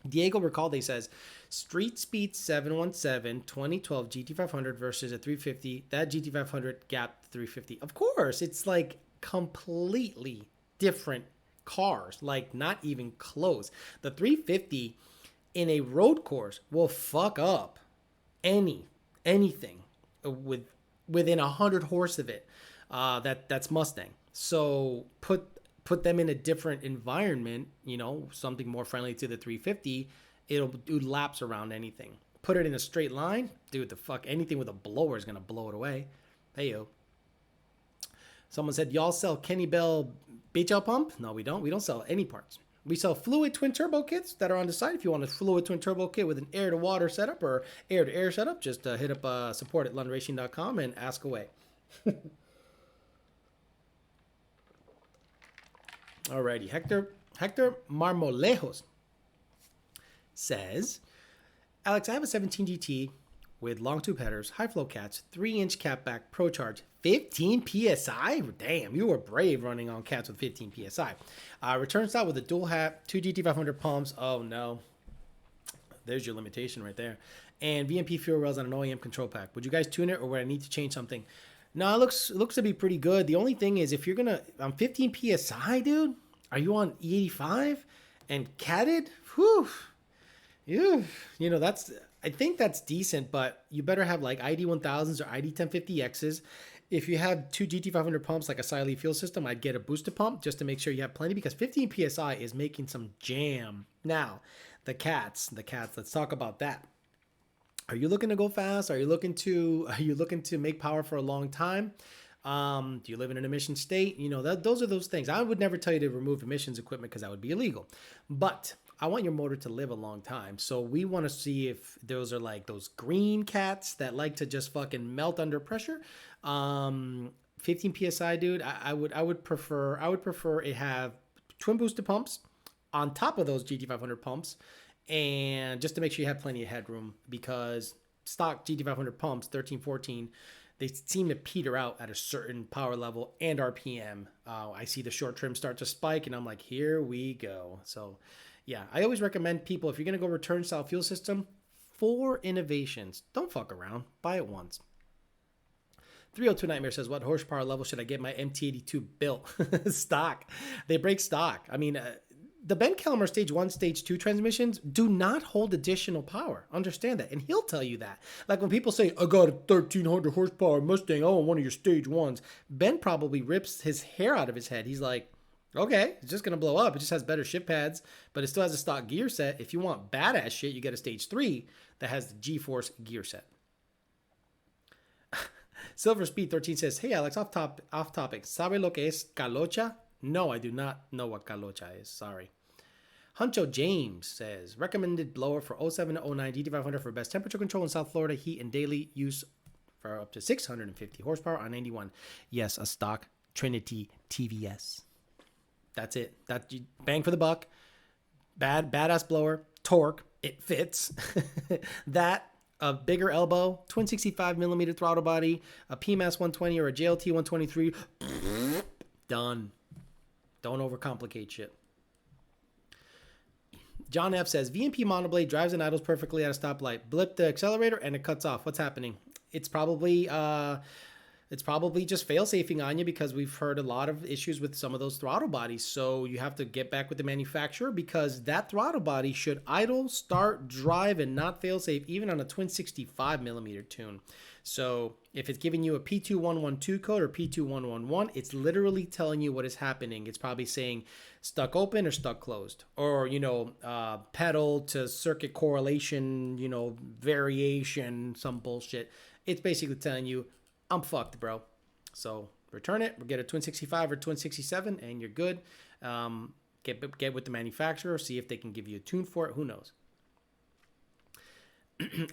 Diego Recalde says, Street Speed 717 2012 GT500 versus a 350. That GT500 gapped 350. Of course, it's like completely different cars, like not even close. The 350 in a road course will fuck up anything within 100 horse of it. That's Mustang. So put them in a different environment, something more friendly to the 350, it'll do laps around anything. Put it in a straight line, dude, anything with a blower is going to blow it away. Hey, yo. Someone said, y'all sell Kenny Bell BHL pump? No, we don't. We don't sell any parts. We sell fluid twin turbo kits that are on the site. If you want a fluid twin turbo kit with an air to water setup or air to air setup, just hit up support at LundRacing.com and ask away. Alrighty, Hector Hector Marmolejos says, Alex, I have a 17 GT with long tube headers, high flow cats, 3-inch catback, pro charge, 15 psi. Damn, you were brave running on cats with 15 psi. Return style with a dual hat, 2 GT500 pumps. Oh no, there's your limitation right there. And VMP fuel rails on an OEM control pack. Would you guys tune it, or would I need to change something? No, it looks to be pretty good. The only thing is, if you're gonna on 15 psi, dude, are you on E85 and catted? Whew. You know, I think that's decent, but you better have like ID1000s or ID1050Xs. If you have 2 GT500 pumps, like a Siley fuel system, I'd get a boosted pump just to make sure you have plenty, because 15 PSI is making some jam. Now, the cats, let's talk about that. Are you looking to go fast? Are you looking to make power for a long time? Do you live in an emission state? You know, those are those things. I would never tell you to remove emissions equipment because that would be illegal. But I want your motor to live a long time. So we want to see if those are like those green cats that like to just fucking melt under pressure. 15 PSI, dude, I would prefer it have twin boosted pumps on top of those GT500 pumps, and just to make sure you have plenty of headroom, because stock GT500 pumps, 13, 14, they seem to peter out at a certain power level and RPM. I see the short trim start to spike, and I'm like, here we go. So yeah, I always recommend people, if you're going to go return style fuel system, for innovations, don't fuck around. Buy it once. 302 Nightmare says, what horsepower level should I get my MT82 built? Stock. They break stock. I mean, the Ben Kelmer stage 1, stage 2 transmissions do not hold additional power. Understand that. And he'll tell you that. Like when people say, I got a 1300 horsepower Mustang, I want one of your stage 1s. Ben probably rips his hair out of his head. He's like, okay, it's just going to blow up. It just has better shift pads, but it still has a stock gear set. If you want badass shit, you get a stage 3 that has the G-Force gear set. Silver Speed 13 says, hey Alex, off topic. ¿Sabe lo que es calocha? No, I do not know what calocha is. Sorry. Huncho James says, recommended blower for 07 to 09 DT500 for best temperature control in South Florida, heat and daily use for up to 650 horsepower on 91. Yes, a stock Trinity TVS. That's it. That bang for the buck. Badass blower, torque, it fits. That, a bigger elbow, twin 65 millimeter throttle body, a PMAS 120 or a JLT 123. Done. Don't overcomplicate shit. John F says, VMP monoblade drives and idles perfectly at a stoplight. Blip the accelerator and it cuts off. What's happening? It's probably just fail-safing on you, because we've heard a lot of issues with some of those throttle bodies. So you have to get back with the manufacturer, because that throttle body should idle, start, drive, and not fail-safe even on a twin 65 millimeter tune. So if it's giving you a P2112 code or P2111, it's literally telling you what is happening. It's probably saying stuck open or stuck closed, or, pedal to circuit correlation, variation, some bullshit. It's basically telling you, I'm fucked, bro. So return it, get a twin 65 or twin 67, and you're good. Get with the manufacturer, see if they can give you a tune for it. Who knows?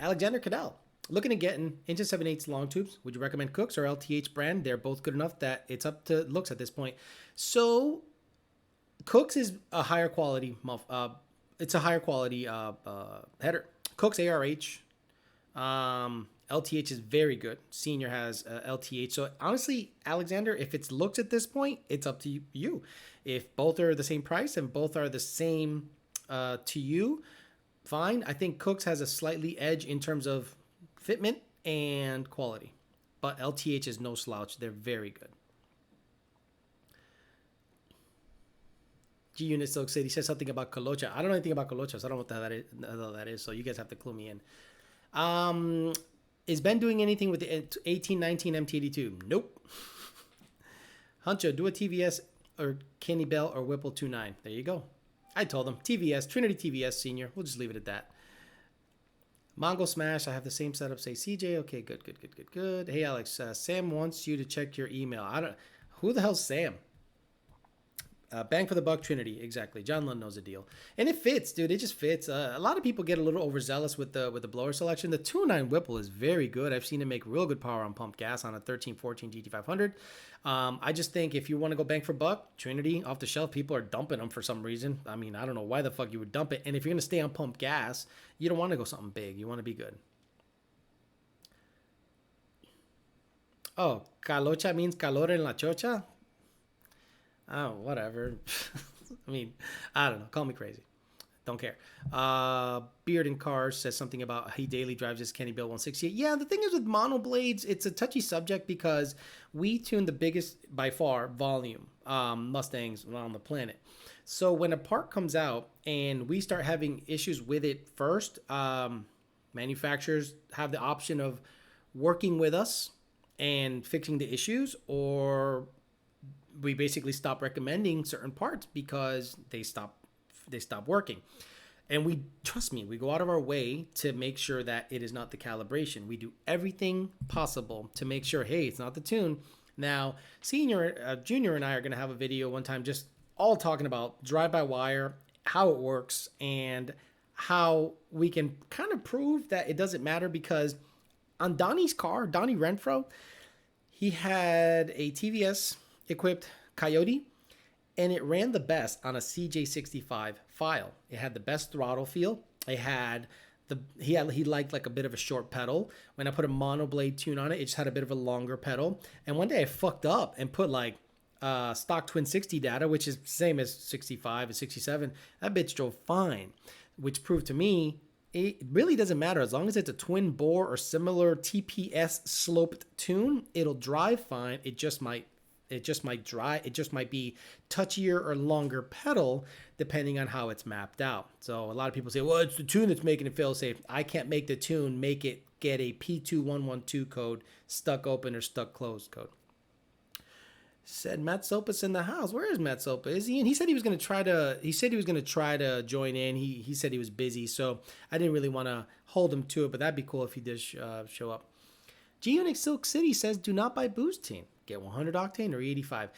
Alexander Cadell, looking at getting inch and 7/8 long tubes. Would you recommend Cooks or LTH brand? They're both good enough that it's up to looks at this point. So Cooks is a higher quality it's a higher quality header. Cooks ARH. LTH is very good. Senior has LTH. So honestly, Alexander, if it's looks at this point, it's up to you. If both are the same price and both are the same to you, fine. I think Cooks has a slightly edge in terms of fitment and quality, but LTH is no slouch. They're very good. G Unit Silk City says something about Calocha. I don't know anything about Calocha, so I don't know what the hell that is. So you guys have to clue me in. Is Ben doing anything with the 1819 MT82? Nope. Huncho, do a TVS or Kenny Bell or Whipple 2.9. There you go. I told him. TVS, Trinity TVS Senior. We'll just leave it at that. Mongo Smash, I have the same setup, say CJ. Okay, good. Hey, Alex, Sam wants you to check your email. Who the hell's Sam? Bang for the buck, Trinity, exactly. John Lund knows the deal, and it fits, dude. It just fits. A lot of people get a little overzealous with the blower selection. The 209 Whipple is very good. I've seen it make real good power on pump gas on a 1314 GT500. I just think if you want to go bang for buck, Trinity off the shelf, people are dumping them for some reason. I mean, I don't know why the fuck you would dump it. And if you're gonna stay on pump gas, you don't want to go something big. You want to be good. Oh, calocha means calor en la chocha. Oh, whatever. I mean, I don't know. Call me crazy. Don't care. Beard in Cars says something about he daily drives his Kenny Bill 168. Yeah, the thing is with monoblades, it's a touchy subject because we tune the biggest, by far, volume Mustangs on the planet. So when a part comes out and we start having issues with it first, manufacturers have the option of working with us and fixing the issues, or we basically stop recommending certain parts because they stop working. And we, trust me, we go out of our way to make sure that it is not the calibration. We do everything possible to make sure, hey, it's not the tune. Now, Junior and I are going to have a video one time just all talking about drive-by-wire, how it works, and how we can kind of prove that it doesn't matter, because on Donnie's car, Donnie Renfro, he had a TVS equipped Coyote, and it ran the best on a CJ65 file. It had the best throttle feel. He liked like a bit of a short pedal. When I put a monoblade tune on it, it just had a bit of a longer pedal. And one day I fucked up and put like stock twin 60 data, which is the same as 65 and 67. That bitch drove fine, which proved to me it really doesn't matter. As long as it's a twin bore or similar TPS sloped tune, it'll drive fine. It just might be touchier or longer pedal depending on how it's mapped out. So a lot of people say, well, it's the tune that's making it fail safe. I can't make the tune make it get a P2112 code, stuck open or stuck closed code. Said Matt Sopa's in the house. Where is Matt Sopa? Is he? And he said he was going to try to join in. He said he was busy, so I didn't really want to hold him to it, but that'd be cool if he did show up. G-Unix Silk City says, do not buy Boostane. Get 100 octane or 85.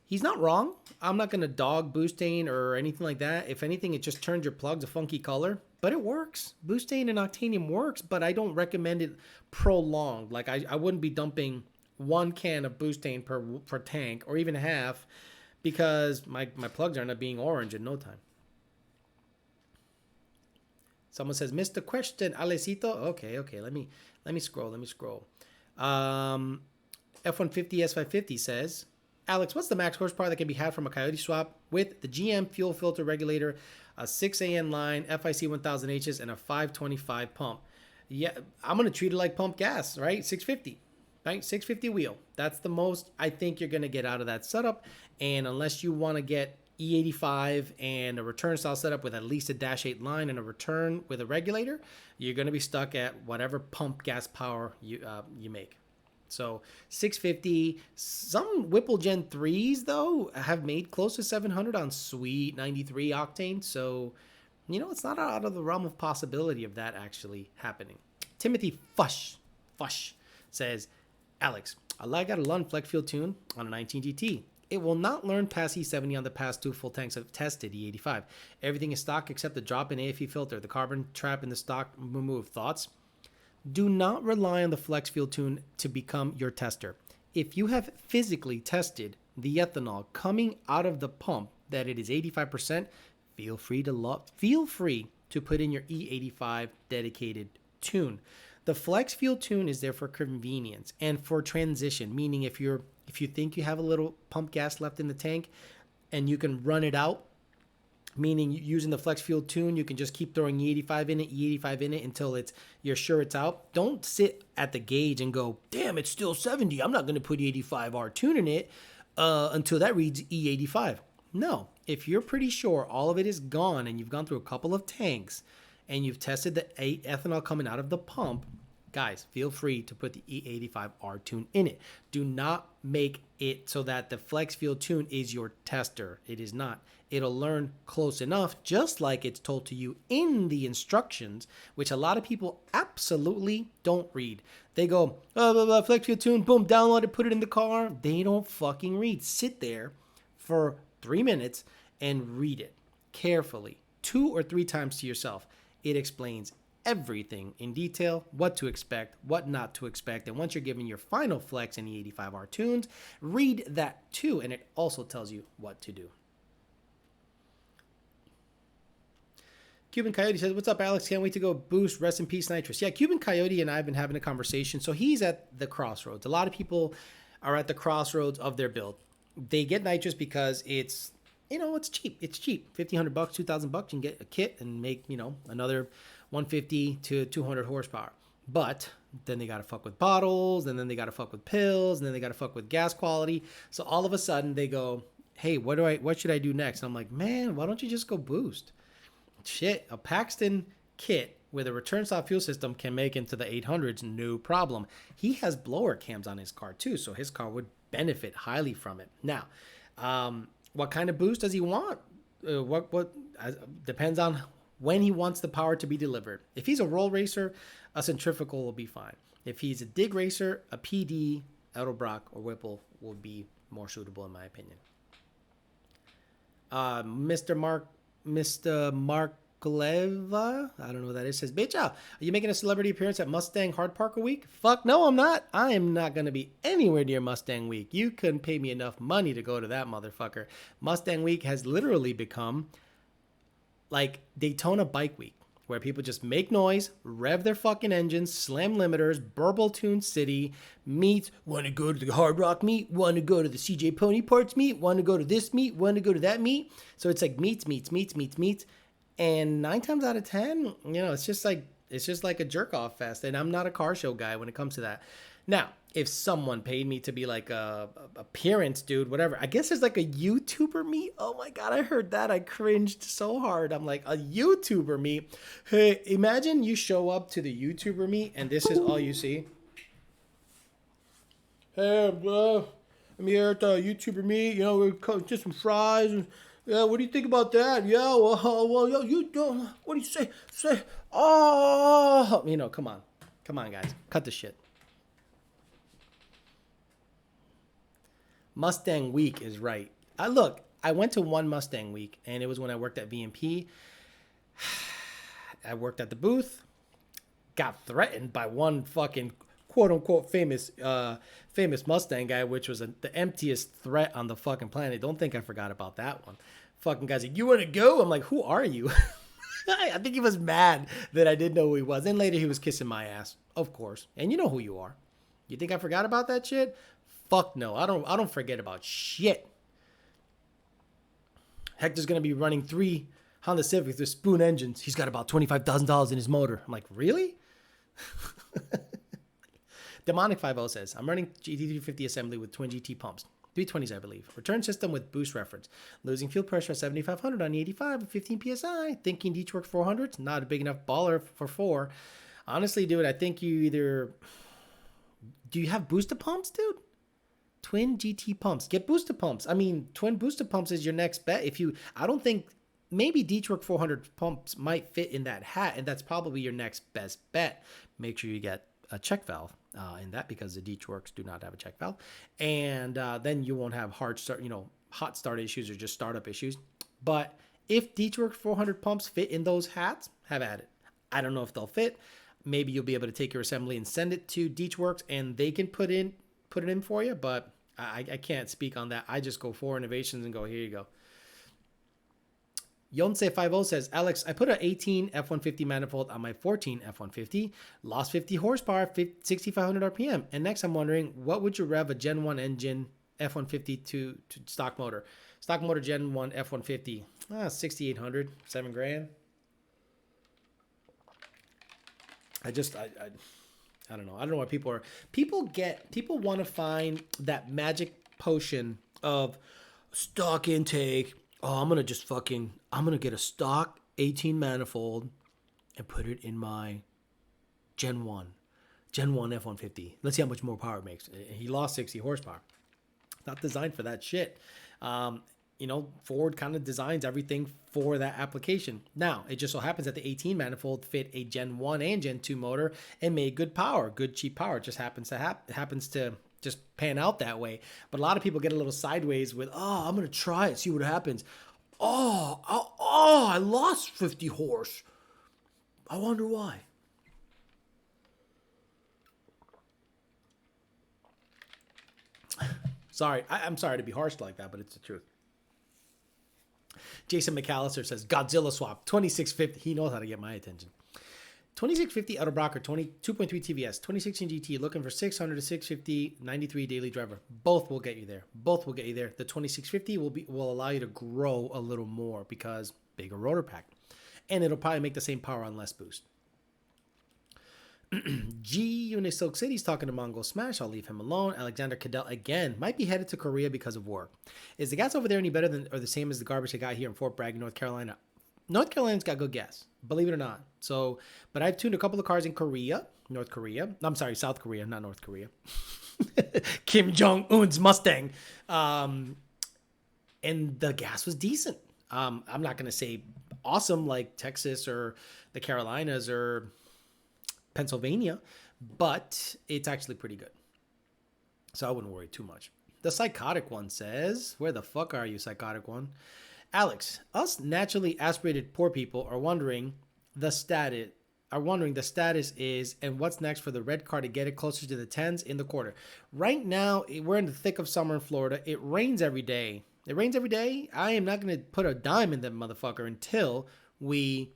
He's not wrong. I'm not going to dog Boostane or anything like that. If anything, it just turns your plugs a funky color, but it works. Boostane and Octanium works, but I don't recommend it prolonged. Like I wouldn't be dumping 1 can of Boostane per tank, or even half, because my plugs are not being orange in no time. Someone says, missed the question, Alecito. Okay. Let me scroll. F-150 S550 says, Alex, what's the max horsepower that can be had from a Coyote Swap with the GM fuel filter regulator, a 6AN line, FIC 1000Hs, and a 525 pump? Yeah, I'm going to treat it like pump gas, right? 650, right? 650 wheel. That's the most I think you're going to get out of that setup. And unless you want to get E85 and a return style setup with at least a dash 8 line and a return with a regulator, you're going to be stuck at whatever pump gas power you make. So 650, some Whipple Gen 3s though have made close to 700 on sweet 93 octane. So, it's not out of the realm of possibility of that actually happening. Timothy Fush says, Alex, I got a Lund flex fuel tune on a 19 GT. It will not learn past E70 on the past 2 full tanks of tested E85. Everything is stock except the drop in AFE filter. The carbon trap in the stock removed. Thoughts? Do not rely on the flex fuel tune to become your tester. If you have physically tested the ethanol coming out of the pump that it is 85%, feel free to put in your E85 dedicated tune. The flex fuel tune is there for convenience and for transition, meaning if you think you have a little pump gas left in the tank and you can run it out, meaning using the flex fuel tune, you can just keep throwing E85 in it until you're sure it's out. Don't sit at the gauge and go, damn, it's still 70. I'm not going to put E85R tune in it until that reads E85. No, if you're pretty sure all of it is gone and you've gone through a couple of tanks and you've tested the ethanol coming out of the pump, guys, feel free to put the E85R tune in it. Do not make it so that the flex fuel tune is your tester. It is not. It'll learn close enough, just like it's told to you in the instructions, which a lot of people absolutely don't read. They go, flex fuel tune, boom, download it, put it in the car. They don't fucking read. Sit there for 3 minutes and read it carefully 2 or 3 times to yourself. It explains everything in detail, what to expect, what not to expect. And once you're given your final flex in the 85R tunes, read that too. And it also tells you what to do. Cuban Coyote says, what's up, Alex? Can't wait to go boost. Rest in peace, Nitrous. Yeah, Cuban Coyote and I have been having a conversation. So he's at the crossroads. A lot of people are at the crossroads of their build. They get Nitrous because it's, it's cheap. It's cheap. $1,500, $2,000. You can get a kit and make, another 150 to 200 horsepower. But then they got to fuck with bottles, and then they got to fuck with pills, and then they got to fuck with gas quality. So all of a sudden they go, hey, what should I do next? And I'm like, man, why don't you just go boost? Shit, a Paxton kit with a return stop fuel system can make into the 800s, no problem. He has blower cams on his car too, so his car would benefit highly from it. Now, what kind of boost does he want? Depends on when he wants the power to be delivered. If he's a roll racer, a centrifugal will be fine. If he's a dig racer, a PD, Edelbrock, or Whipple will be more suitable in my opinion. Mr. Markleva, I don't know what that is, says, bitch, are you making a celebrity appearance at Mustang Hard Parker Week? Fuck no, I'm not. I am not going to be anywhere near Mustang Week. You couldn't pay me enough money to go to that motherfucker. Mustang Week has literally become like Daytona Bike Week, where people just make noise, rev their fucking engines, slam limiters, burble tune city, meets, want to go to the Hard Rock meet, want to go to the CJ Pony Parts meet, want to go to this meet, want to go to that meet. So it's like meets. And 9 times out of 10, it's just like a jerk off fest. And I'm not a car show guy when it comes to that. Now, if someone paid me to be like a appearance dude, whatever, I guess there's like a YouTuber meet. Oh my God, I heard that. I cringed so hard. I'm like, a YouTuber meet. Hey, imagine you show up to the YouTuber meet and this is all you see. Hey, bro, I'm here at the YouTuber meet. We're just some fries. And, yeah, what do you think about that? Yeah, well, you don't. What do you say? Come on, guys, cut the shit. Mustang Week is right. I went to one Mustang Week, and it was when I worked at VMP. I worked at the booth, got threatened by one fucking quote-unquote famous Mustang guy, which was the emptiest threat on the fucking planet. Don't think I forgot about that one. Fucking guy's like, you want to go? I'm like, who are you? I think he was mad that I didn't know who he was. And later he was kissing my ass, of course. And you know who you are. You think I forgot about that shit? Fuck no. I don't forget about shit. Hector's going to be running 3 Honda Civics with spoon engines. He's got about $25,000 in his motor. I'm like, really? Demonic 50 says, I'm running GT350 assembly with twin GT pumps. 320s, I believe. Return system with boost reference. Losing fuel pressure at 7,500 on the 85 with 15 PSI. Thinking D-Torque 400s. Not a big enough baller for 4. Honestly, dude, I think you either... Do you have booster pumps, dude? Twin GT pumps. Get booster pumps. I mean, twin booster pumps is your next bet. I don't think... Maybe D-Torque 400 pumps might fit in that hat, and that's probably your next best bet. Make sure you get a check valve in that, because the D-Torques do not have a check valve. And then you won't have hot start issues or just startup issues. But if D-Torque 400 pumps fit in those hats, have at it. I don't know if they'll fit. Maybe you'll be able to take your assembly and send it to D-Torques and they can put it in for you, but I can't speak on that. I just go for innovations and go, here you go. Yonse50 says, Alex, I put an 18 F-150 manifold on my 14 F-150, lost 50 horsepower, 6,500 RPM. And next I'm wondering, what would you rev a Gen 1 engine F-150 to stock motor? Stock motor Gen 1 F-150, 6,800, $7,000. I don't know. I don't know what people are. People want to find that magic potion of stock intake. Oh, I'm going to get a stock 18 manifold and put it in my Gen 1 F-150. Let's see how much more power it makes. He lost 60 horsepower. Not designed for that shit. Ford kind of designs everything for that application. Now, it just so happens that the 18 manifold fit a Gen 1 and Gen 2 motor and made good power, good cheap power. It just happens to just pan out that way. But a lot of people get a little sideways with, oh, I'm going to try it, see what happens. I lost 50 horse. I wonder why. Sorry, I'm sorry to be harsh like that, but it's the truth. Jason McAllister says, Godzilla swap, 2650. He knows how to get my attention. 2650 Autobrocker, 2.3 TVS, 2016 GT, looking for 600 to 650, 93 daily driver. Both will get you there. Both will get you there. The 2650 will allow you to grow a little more because bigger rotor pack. And it'll probably make the same power on less boost. G Unit Silk City's talking to Mongol Smash. I'll leave him alone. Alexander Cadell again might be headed to Korea because of work. Is the gas over there any better than or the same as the garbage they got here in Fort Bragg, North Carolina? North Carolina's got good gas, believe it or not. So, but I've tuned a couple of cars in Korea, North Korea. I'm sorry, South Korea, not North Korea. Kim Jong Un's Mustang, and the gas was decent. I'm not gonna say awesome like Texas or the Carolinas or Pennsylvania, but it's actually pretty good. So I wouldn't worry too much. The Psychotic One says, where the fuck are you, Psychotic One? Alex, us naturally aspirated poor people are wondering the status is and what's next for the red car to get it closer to the 10s in the quarter. Right now, we're in the thick of summer in Florida. It rains every day. I am not going to put a dime in that motherfucker until we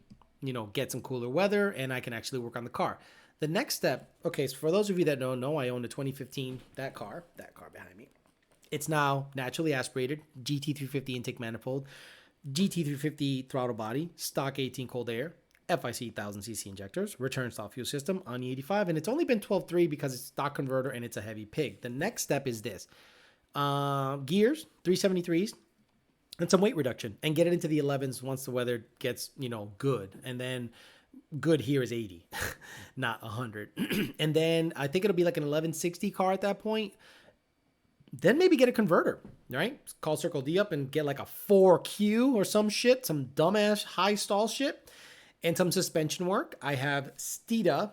get some cooler weather and I can actually work on the car. The next step, okay, so for those of you that don't know, I own a 2015, that car behind me. It's now naturally aspirated, GT350 intake manifold, GT350 throttle body, stock 18 cold air, FIC 1000cc injectors, return style fuel system on E85, and it's only been 12.3 because it's stock converter and it's a heavy pig. The next step is this. Gears, 373s, and some weight reduction, and get it into the 11s once the weather gets, good. And then good here is 80, not 100. And then I think it'll be like an 1160 car at that point. Then maybe get a converter, right? Call Circle D up and get like a 4Q or some shit, some dumbass high stall shit, and some suspension work. I have Steeda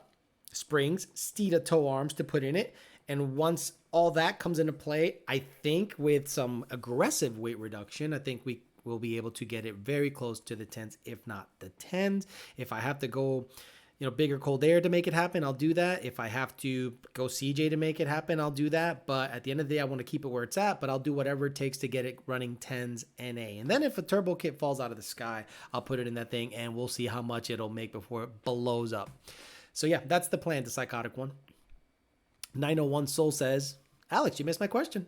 springs, Steeda toe arms to put in it. And once all that comes into play, I think with some aggressive weight reduction, I think we will be able to get it very close to the 10s, if not the 10s. If I have to go, bigger cold air to make it happen, I'll do that. If I have to go CJ to make it happen, I'll do that. But at the end of the day, I want to keep it where it's at, but I'll do whatever it takes to get it running 10s NA. And then if a turbo kit falls out of the sky, I'll put it in that thing and we'll see how much it'll make before it blows up. So yeah, that's the plan, the Psychotic One. 901 Soul says, Alex, you missed my question.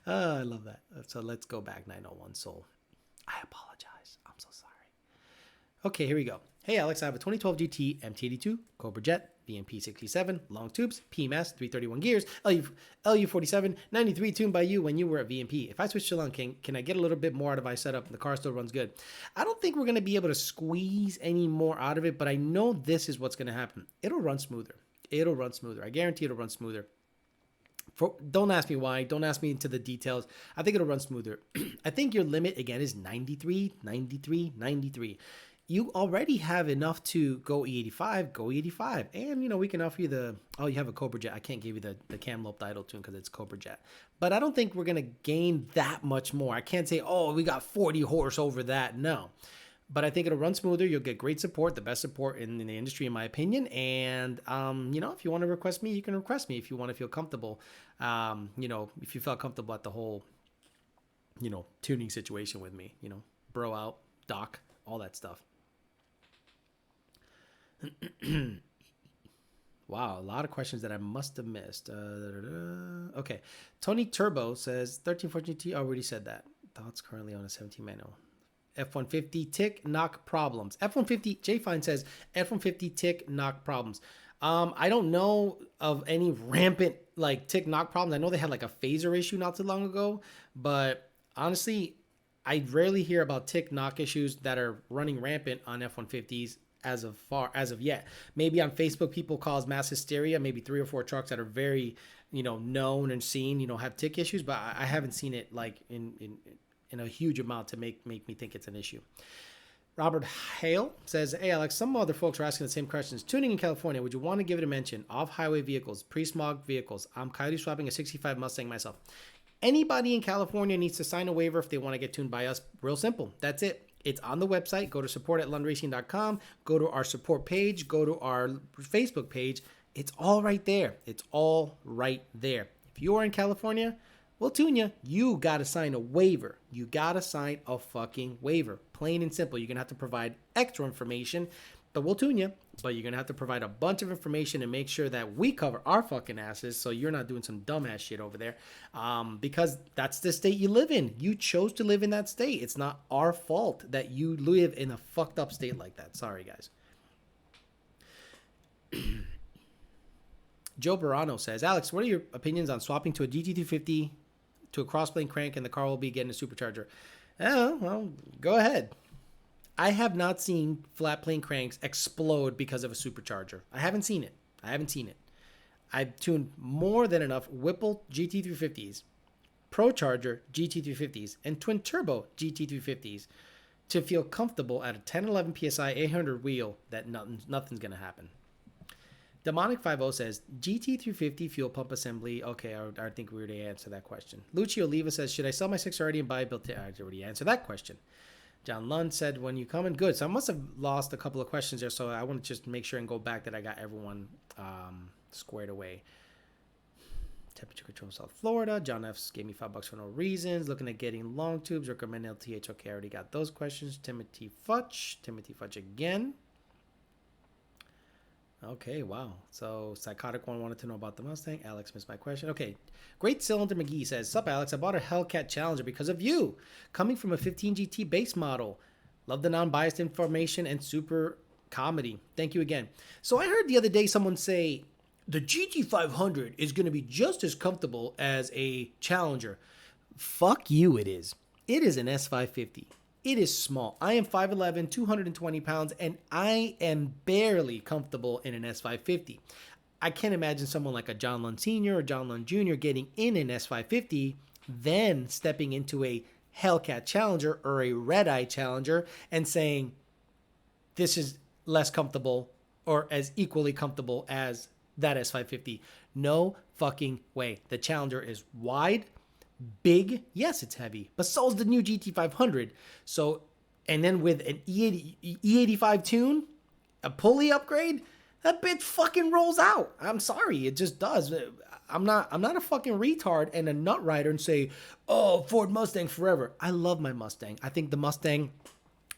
Oh, I love that. So let's go back, 901 Soul. I apologize. I'm so sorry. Okay, here we go. Hey, Alex, I have a 2012 GT MT82, Cobra Jet, VMP 67, long tubes, PMS, 331 gears, LU47, 93 tuned by you when you were at VMP. If I switch to Long King, can I get a little bit more out of my setup and the car still runs good? I don't think we're going to be able to squeeze any more out of it, but I know this is what's going to happen. It'll run smoother. I guarantee it'll run smoother. Don't ask me why. Don't ask me into the details. I think it'll run smoother. I think your limit, again, is 93. You already have enough to go E85, And, we can offer you you have a Cobra Jet. I can't give you the cam lobe idle tune because it's Cobra Jet. But I don't think we're going to gain that much more. I can't say, we got 40 horse over that. No. But I think it'll run smoother. You'll get great support, the best support in the industry, in my opinion. And, if you want to request me, you can request me if you want to feel comfortable. If you felt comfortable at the whole, tuning situation with me, bro out, doc, all that stuff. Wow, a lot of questions that I must have missed. Okay. Tony Turbo says 1314T already said that. Thoughts currently on a 17 manual. F-150 tick knock problems. F-150, J Fine says F-150 tick knock problems. I don't know of any rampant tick knock problems. I know they had a phaser issue not too long ago, but honestly, I rarely hear about tick knock issues that are running rampant on F-150s as of yet. Maybe on Facebook people cause mass hysteria, maybe 3 or 4 trucks that are very, known and seen, have tick issues, but I haven't seen it in a huge amount to make me think it's an issue. Robert Hale says, hey, Alex, some other folks are asking the same questions. Tuning in California, would you want to give it a mention? Off-highway vehicles, pre-smog vehicles. I'm Coyote Swapping a 65 Mustang myself. Anybody in California needs to sign a waiver if they want to get tuned by us. Real simple. That's it. It's on the website. Go to support@lundracing.com. Go to our support page. Go to our Facebook page. It's all right there. It's all right there. If you are in California, we'll tune you. You got to sign a waiver. You got to sign a fucking waiver. Plain and simple. You're going to have to provide extra information, but we'll tune you. But you're going to have to provide a bunch of information and make sure that we cover our fucking asses so you're not doing some dumbass shit over there, because that's the state you live in. You chose to live in that state. It's not our fault that you live in a fucked up state like that. Sorry, guys. Joe Barano says, Alex, what are your opinions on swapping to a GT350 to a crossplane crank and the car will be getting a supercharger? Oh, well, go ahead. I have not seen flat plane cranks explode because of a supercharger. I haven't seen it. I've tuned more than enough Whipple GT350s, ProCharger GT350s, and Twin Turbo GT350s to feel comfortable at a 1011 PSI 800 wheel that nothing's going to happen. Demonic 50 says, GT350 fuel pump assembly. Okay, I think we already answered that question. Lucio Oliva says, should I sell my 630 and buy a built-in? I already answered that question. John Lund said, when you come in, good. So I must have lost a couple of questions there, so I want to just make sure and go back that I got everyone squared away. Temperature control South Florida. John F. gave me $5 for no reasons. Looking at getting long tubes. Recommend LTH. Okay, I already got those questions. Timothy Futch again. Okay, wow. So Psychotic One wanted to know about the Mustang. Alex missed my question. Okay. Great Cylinder McGee says, sup, Alex? I bought a Hellcat Challenger because of you. Coming from a 15 GT base model. Love the non-biased information and super comedy. Thank you again. So I heard the other day someone say, the GT500 is going to be just as comfortable as a Challenger. Fuck you, it is. It is an S550. It is small. I am 5'11", 220 pounds, and I am barely comfortable in an S550. I can't imagine someone like a John Lund Sr. or John Lund Jr. getting in an S550, then stepping into a Hellcat Challenger or a Red Eye Challenger and saying, this is less comfortable or as equally comfortable as that S550. No fucking way. The Challenger is wide, big, yes, it's heavy, but so is the new GT500. So, and then with an E85 tune, a pulley upgrade, that bitch fucking rolls out. I'm sorry, it just does. I'm not a fucking retard and a nut rider and say, oh, Ford Mustang forever. I love my Mustang. I think the Mustang,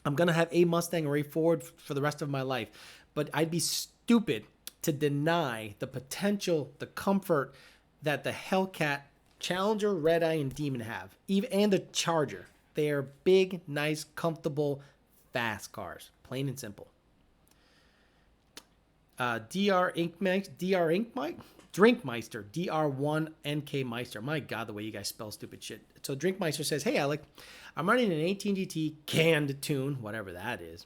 I'm gonna have a Mustang or a Ford for the rest of my life. But I'd be stupid to deny the potential, the comfort that the Hellcat Challenger, Red Eye, and Demon have, even and the Charger. They are big, nice, comfortable, fast cars. Plain and simple. Drinkmeister, DR1 NK Meister. My God, the way you guys spell stupid shit. So Drinkmeister says, hey, Alec, I'm running an 18 GT canned tune, whatever that is.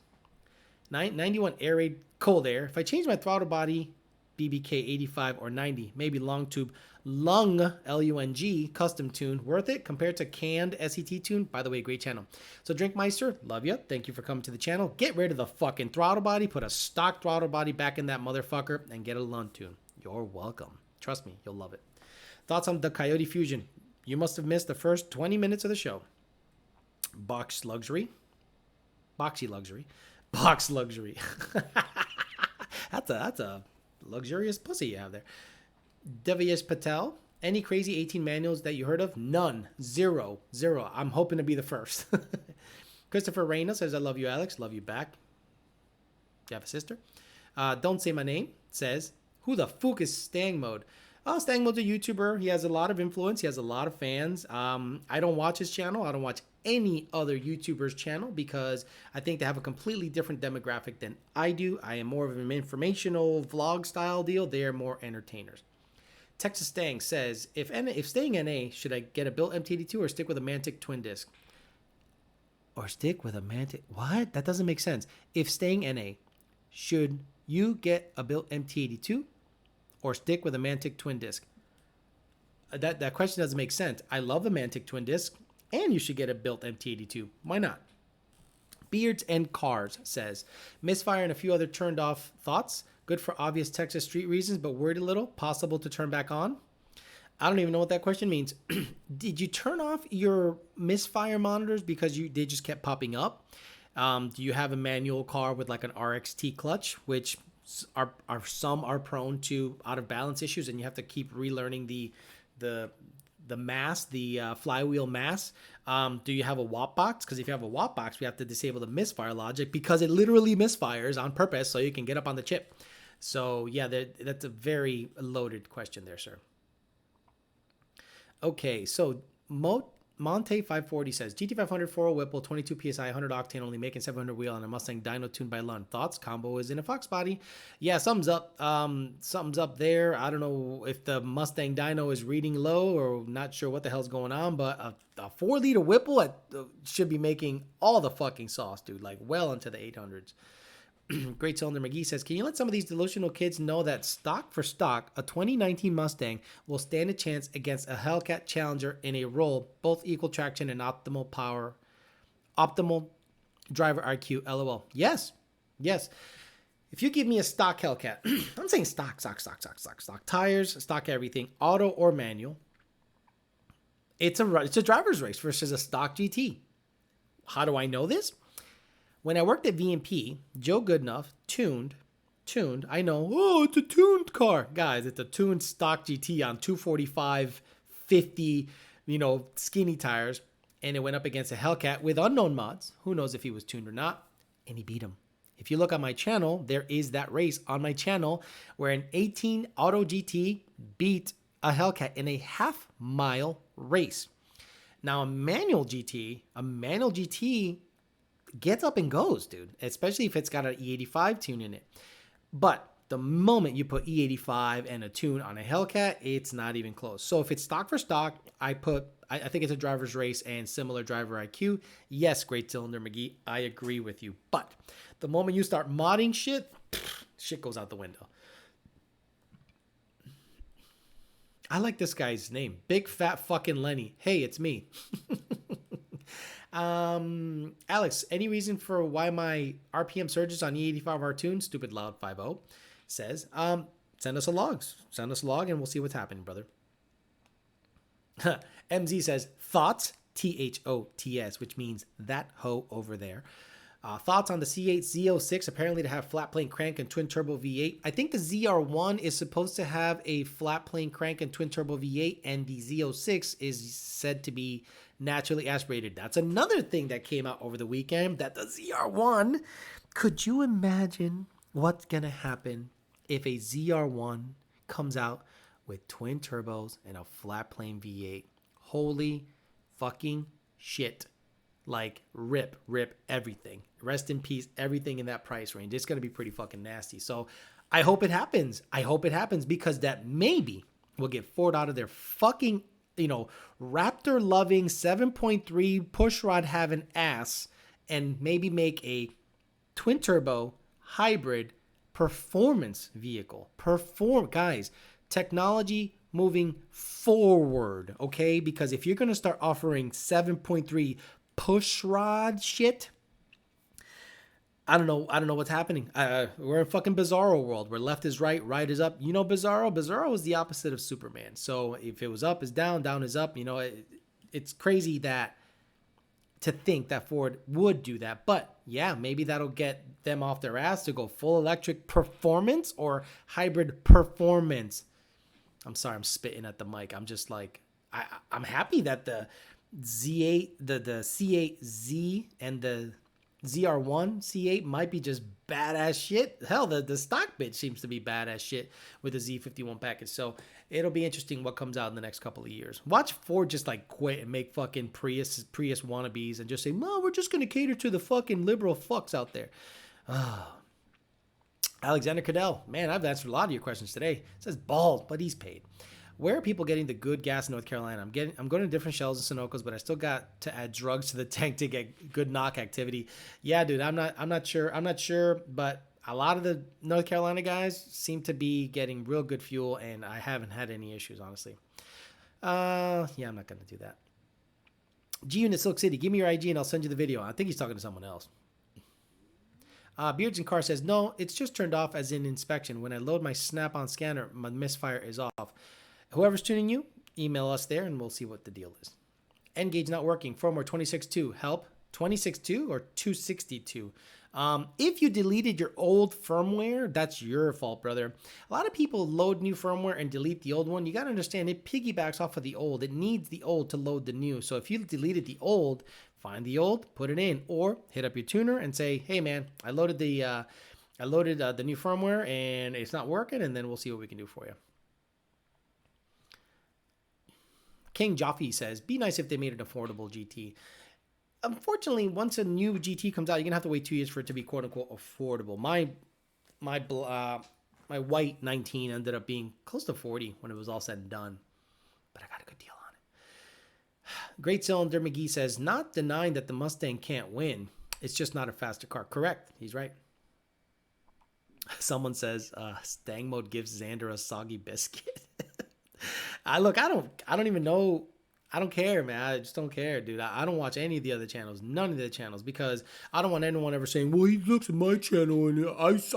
91 air raid cold air. If I change my throttle body, BBK 85 or 90, maybe long tube, lung, L-U-N-G, custom tune, worth it compared to canned SET tune? By the way, great channel. So Drinkmeister, love you. Thank you for coming to the channel. Get rid of the fucking throttle body, put a stock throttle body back in that motherfucker, and get a lung tune. You're welcome. Trust me, you'll love it. Thoughts on the Coyote Fusion? You must have missed the first 20 minutes of the show. Box luxury. Box luxury. That's a luxurious pussy you have there. Devish Patel, any crazy 18 manuals that you heard of? None. Zero. I'm hoping to be the first. Christopher Reyna says, I love you, Alex. Love you back. You have a sister? Don't Say My Name says, who the fuck is Stang Mode? Oh, Stang Mode's a YouTuber. He has a lot of influence. He has a lot of fans. I don't watch his channel. I don't watch any other YouTuber's channel because I think they have a completely different demographic than I do. I am more of an informational vlog style deal. They are more entertainers. Texas Stang says, if staying NA, should I get a built MT82 or stick with a Mantic twin disc? Or stick with a Mantic? What? That doesn't make sense. If staying NA, should you get a built MT82 or stick with a Mantic twin disc? That question doesn't make sense. I love the Mantic twin disc, and you should get a built MT82. Why not? Beards and Cars says, misfire and a few other turned off thoughts. Good for obvious Texas street reasons, but worried a little. Possible to turn back on? I don't even know what that question means. Did you turn off your misfire monitors because they just kept popping up? Do you have a manual car with like an RXT clutch, which some are prone to out of balance issues, and you have to keep relearning the mass, the flywheel mass? Do you have a WAP box? Because if you have a WAP box, we have to disable the misfire logic because it literally misfires on purpose so you can get up on the chip. So yeah, that's a very loaded question there, sir. Okay, so Monte540 says, GT500 4 Whipple, 22 PSI, 100 octane, only making 700 wheel on a Mustang dyno tuned by Lund. Thoughts? Combo is in a Fox body. Yeah, something's up. Something's up there. I don't know if the Mustang dyno is reading low or not sure what the hell's going on, but a 4-liter Whipple should be making all the fucking sauce, dude, like well into the 800s. Great Cylinder McGee says, can you let some of these delusional kids know that stock for stock, a 2019 Mustang will stand a chance against a Hellcat Challenger in a roll, both equal traction and optimal driver IQ, LOL. Yes. If you give me a stock Hellcat, I'm saying stock tires, stock everything, auto or manual, it's a driver's race versus a stock GT. How do I know this? When I worked at VMP, Joe Goodenough tuned. I know, it's a tuned car. Guys, it's a tuned stock GT on 245, 50, skinny tires. And it went up against a Hellcat with unknown mods. Who knows if he was tuned or not? And he beat him. If you look on my channel, there is that race on my channel where an 18 Auto GT beat a Hellcat in a half-mile race. Now, a manual GT gets up and goes, dude, especially if it's got an E85 tune in it. But the moment you put E85 and a tune on a Hellcat, it's not even close. So if it's stock for stock, I think it's a driver's race and similar driver IQ. Yes, Great Cylinder McGee, I agree with you. But the moment you start modding shit goes out the window. I like this guy's name. Big Fat Fucking Lenny. Hey, it's me. Alex, any reason for why my RPM surges on E85R tune? Stupid Loud 50 says, send us a log and we'll see what's happening, brother. MZ says, thoughts, THOTS, which means that hoe over there. Thoughts on the C8 Z06, apparently to have flat plane crank and twin turbo V8. I think the ZR1 is supposed to have a flat plane crank and twin turbo V8, and the Z06 is said to be naturally aspirated. That's another thing that came out over the weekend, that the ZR1, could you imagine what's going to happen if a ZR1 comes out with twin turbos and a flat plane V8? Holy fucking shit. Like, rip everything. Rest in peace, everything in that price range. It's going to be pretty fucking nasty. So I hope it happens. Because that maybe will get Ford out of their fucking, Raptor loving 7.3 pushrod having ass and maybe make a twin turbo hybrid performance vehicle. Guys, technology moving forward, okay? Because if you're going to start offering 7.3 pushrod shit, I don't know what's happening. We're in fucking Bizarro world where left is right, right is up. Bizarro? Bizarro is the opposite of Superman. So if it was up is down, down is up. It's crazy to think that Ford would do that. But yeah, maybe that'll get them off their ass to go full electric performance or hybrid performance. I'm sorry, I'm spitting at the mic. I'm just like, I'm happy that the Z8, the C8Z and the ZR1 C8 might be just badass shit. Hell, the stock bitch seems to be badass shit with the Z51 package. So it'll be interesting what comes out in the next couple of years. Watch Ford just like quit and make fucking Prius wannabes and just say, no, we're just going to cater to the fucking liberal fucks out there. Alexander Cadell, man, I've answered a lot of your questions today. It says bald, but he's paid. Where are people getting the good gas in North Carolina? I'm going to different shells and Sunoco's, but I still got to add drugs to the tank to get good knock activity. Yeah, dude, I'm not sure, but a lot of the North Carolina guys seem to be getting real good fuel, and I haven't had any issues, honestly. Yeah, I'm not going to do that. G-Unit Silk City, give me your IG and I'll send you the video. I think he's talking to someone else. Beards and Car says, no, it's just turned off as in inspection. When I load my Snap-on scanner, my misfire is off. Whoever's tuning you, email us there and we'll see what the deal is. N-Gauge not working. Firmware 26.2. Help. 26.2 or 262? If you deleted your old firmware, that's your fault, brother. A lot of people load new firmware and delete the old one. You got to understand, it piggybacks off of the old. It needs the old to load the new. So if you deleted the old, find the old, put it in, or hit up your tuner and say, hey man, I loaded the new firmware and it's not working, and then we'll see what we can do for you. King Jaffe says, be nice if they made an affordable GT. Unfortunately, once a new GT comes out, you're gonna have to wait 2 years for it to be quote unquote affordable. My white 19 ended up being close to 40 when it was all said and done, but I got a good deal on it. Great Cylinder McGee says, not denying that the Mustang can't win. It's just not a faster car. Correct. He's right. Someone says, Stang mode gives Xander a soggy biscuit. I don't even know. I don't care, man. I just don't care, dude. I don't watch any of the other channels, none of the channels, because I don't want anyone ever saying, well, he looks at my channel and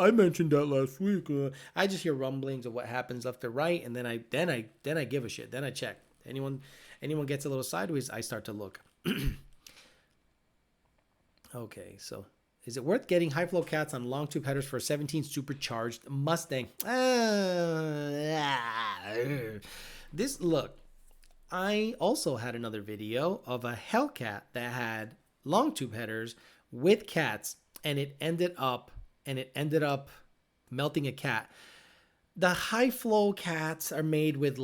I mentioned that last week. I just hear rumblings of what happens left or right, and then I give a shit. Then I check. Anyone gets a little sideways, I start to look. Okay, so is it worth getting high flow cats on long tube headers for a 17 supercharged Mustang? Look. I also had another video of a Hellcat that had long tube headers with cats, and it ended up melting a cat. The high flow cats are made with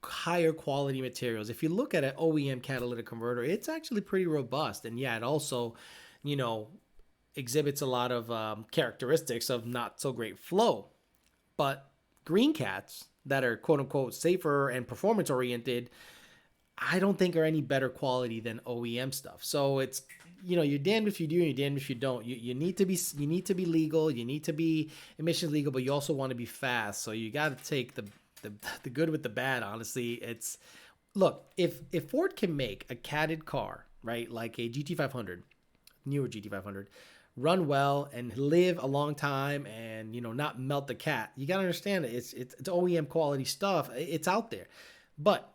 higher quality materials. If you look at an OEM catalytic converter, it's actually pretty robust, and yeah, it also, exhibits a lot of characteristics of not so great flow. But green cats that are quote unquote safer and performance oriented, I don't think are any better quality than OEM stuff. So it's, you're damned if you do and you're damned if you don't. You need to be legal, you need to be emissions legal, but you also want to be fast. So you got to take the good with the bad. Honestly, look, if Ford can make a catted car, right, like a GT500, newer GT500, run well and live a long time and, not melt the cat, you got to understand that it's OEM quality stuff. It's out there. But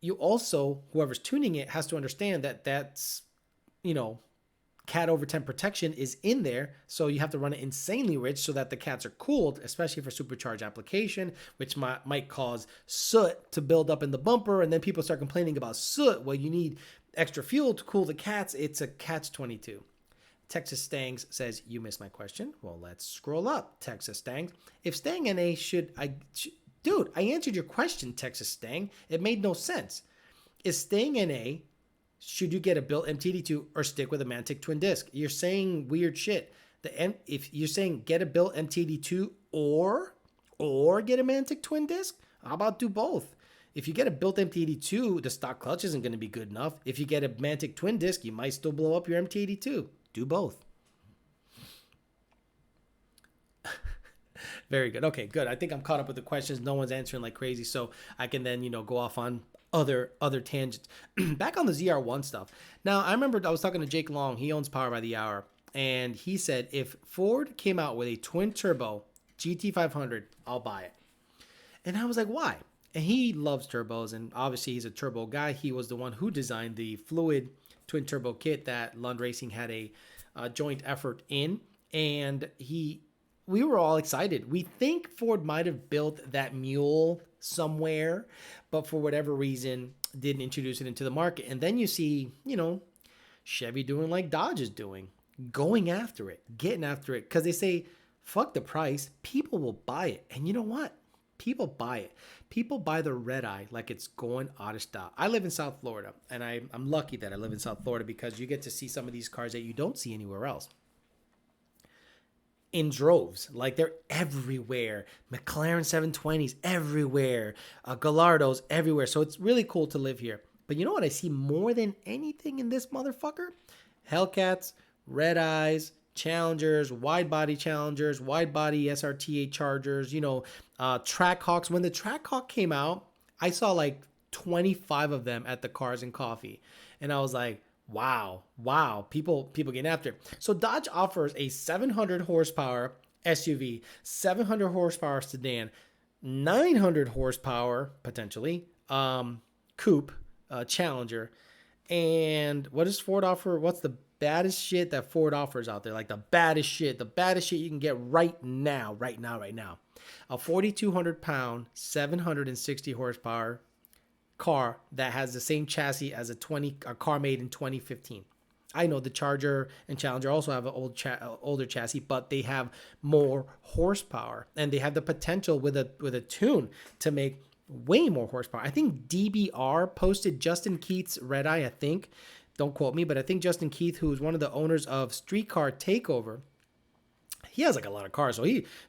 you also, whoever's tuning it has to understand that that's, cat over 10 protection is in there. So you have to run it insanely rich so that the cats are cooled, especially for supercharged application, which might cause soot to build up in the bumper. And then people start complaining about soot. Well, you need extra fuel to cool the cats. It's a catch-22. Texas Stangs says, you missed my question. Well, let's scroll up, Texas Stangs. If Stang NA dude, I answered your question, Texas Stang. It made no sense. Is Stang NA, should you get a built MTD2 or stick with a Mantic twin disc? You're saying weird shit. If you're saying get a built MTD2 or get a Mantic twin disc, how about do both? If you get a built MT82, the stock clutch isn't going to be good enough. If you get a Mantic twin disc, you might still blow up your MT82. Do both. Very good. Okay, good. I think I'm caught up with the questions. No one's answering like crazy, so I can then, go off on other tangents. Back on the ZR1 stuff. Now, I remember I was talking to Jake Long. He owns Power by the Hour, and he said if Ford came out with a twin turbo GT500, I'll buy it. And I was like, why? And he loves turbos, and obviously he's a turbo guy. He was the one who designed the fluid twin turbo kit that Lund Racing had a joint effort in, and we were all excited. We think Ford might have built that mule somewhere, but for whatever reason didn't introduce it into the market. And then you see, Chevy doing like Dodge is doing, going after it, getting after it, because they say, fuck the price, people will buy it. And you know what? People buy it. People buy the red eye like it's going out of style. I live in South Florida, and I'm lucky that I live in South Florida because you get to see some of these cars that you don't see anywhere else. In droves, like they're everywhere. McLaren 720s everywhere. Gallardos everywhere. So it's really cool to live here. But you know what I see more than anything in this motherfucker? Hellcats, red eyes, Challengers, wide body Challengers, wide body SRT8 Chargers, Trackhawks. When the Trackhawk came out, I saw like 25 of them at the Cars and Coffee. And I was like, Wow. People getting after it. So Dodge offers a 700 horsepower SUV, 700 horsepower sedan, 900 horsepower potentially coupe, Challenger. And what does Ford offer? What's the baddest shit that Ford offers out there? Like the baddest shit you can get right now. A 4,200 pound, 760 horsepower car that has the same chassis as a car made in 2015. I know the Charger and Challenger also have an older chassis, but they have more horsepower and they have the potential with a tune to make way more horsepower. I think DBR posted Justin Keith's Red Eye, I think. Don't quote me, but I think Justin Keith, who is one of the owners of Streetcar Takeover, he has like a lot of cars. So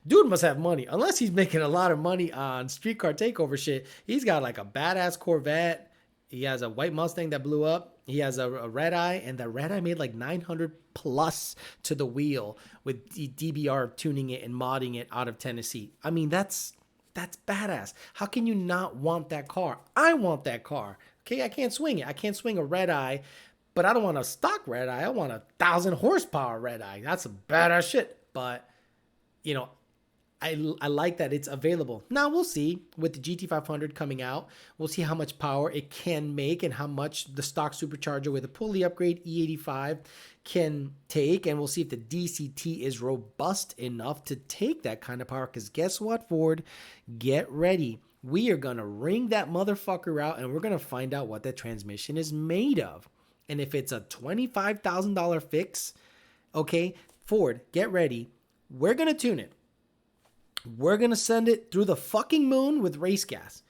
dude must have money. Unless he's making a lot of money on Streetcar Takeover shit. He's got like a badass Corvette. He has a white Mustang that blew up. He has a Red Eye, and the Red Eye made like 900 plus to the wheel with DBR tuning it and modding it out of Tennessee. I mean, that's badass. How can you not want that car? I want that car. Okay, I can't swing it. I can't swing a Red Eye, but I don't want a stock Red Eye. I want a 1,000 horsepower Red Eye. That's a badass shit. But, you know, I like that it's available. Now we'll see with the GT500 coming out. We'll see how much power it can make and how much the stock supercharger with a pulley upgrade E85 can take. And we'll see if the DCT is robust enough to take that kind of power. Because guess what, Ford? Get ready. We are going to wring that motherfucker out and we're going to find out what that transmission is made of. And if it's a $25,000 fix, okay, Ford, get ready. We're going to tune it. We're going to send it through the fucking moon with race gas.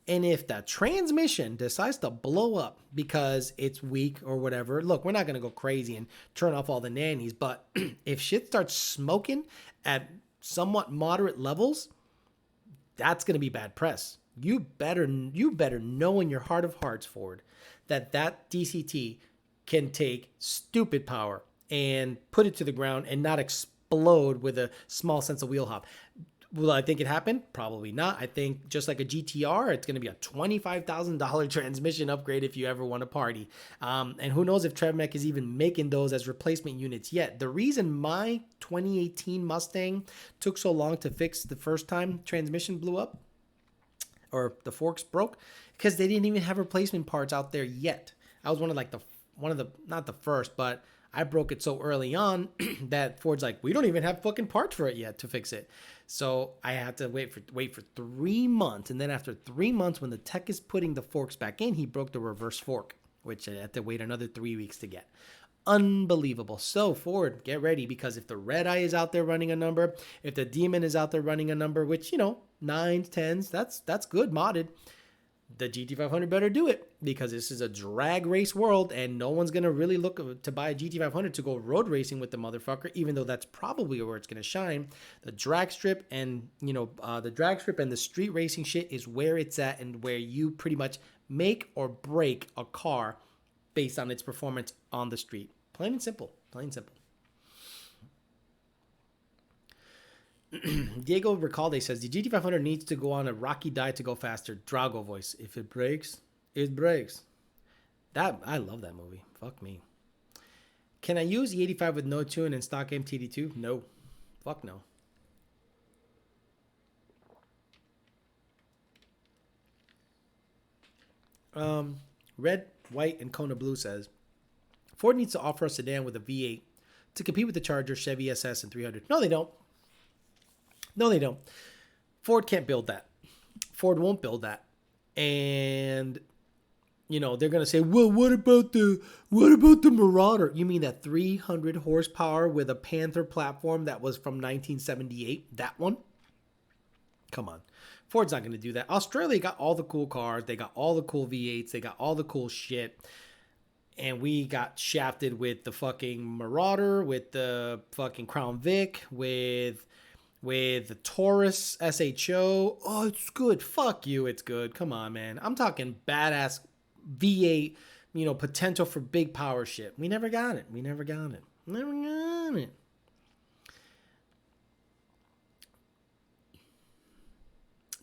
And if the transmission decides to blow up because it's weak or whatever, look, we're not going to go crazy and turn off all the nannies. But if shit starts smoking at somewhat moderate levels, that's going to be bad press. You better know in your heart of hearts, Ford, that DCT can take stupid power and put it to the ground and not explode with a small sense of wheel hop. Will I think it happened? Probably not. I think just like a GTR, it's going to be a $25,000 transmission upgrade if you ever want to party. And who knows if Trevmec is even making those as replacement units yet. The reason my 2018 Mustang took so long to fix the first time transmission blew up or the forks broke, because they didn't even have replacement parts out there yet. I was one of the not the first, but I broke it so early on that Ford's like, we don't even have fucking parts for it yet to fix it. So I had to wait for 3 months. And then after 3 months, when the tech is putting the forks back in, he broke the reverse fork, which I had to wait another 3 weeks to get. Unbelievable. So Ford, get ready, because if the Red Eye is out there running a number, if the Demon is out there running a number, which, 9s, 10s, that's good modded. The GT500 better do it, because this is a drag race world and no one's going to really look to buy a GT500 to go road racing with the motherfucker, even though that's probably where it's going to shine. The drag strip and, the street racing shit is where it's at, and where you pretty much make or break a car based on its performance on the street. Plain and simple. Diego Recalde says the GT500 needs to go on a rocky diet to go faster. Drago voice. If it breaks, it breaks. I love that movie. Fuck me. Can I use E85 with no tune and stock MTD2? No. Fuck no. Red, White, and Kona Blue says Ford needs to offer a sedan with a V8 to compete with the Charger, Chevy SS, and 300. No, they don't. Ford can't build that. Ford won't build that. And, they're going to say, well, what about the Marauder? You mean that 300 horsepower with a Panther platform that was from 1978? That one? Come on. Ford's not going to do that. Australia got all the cool cars. They got all the cool V8s. They got all the cool shit. And we got shafted with the fucking Marauder, with the fucking Crown Vic, with the Taurus SHO. Oh, it's good. Fuck you, it's good. Come on, man. I'm talking badass V8, potential for big power shit. We never got it.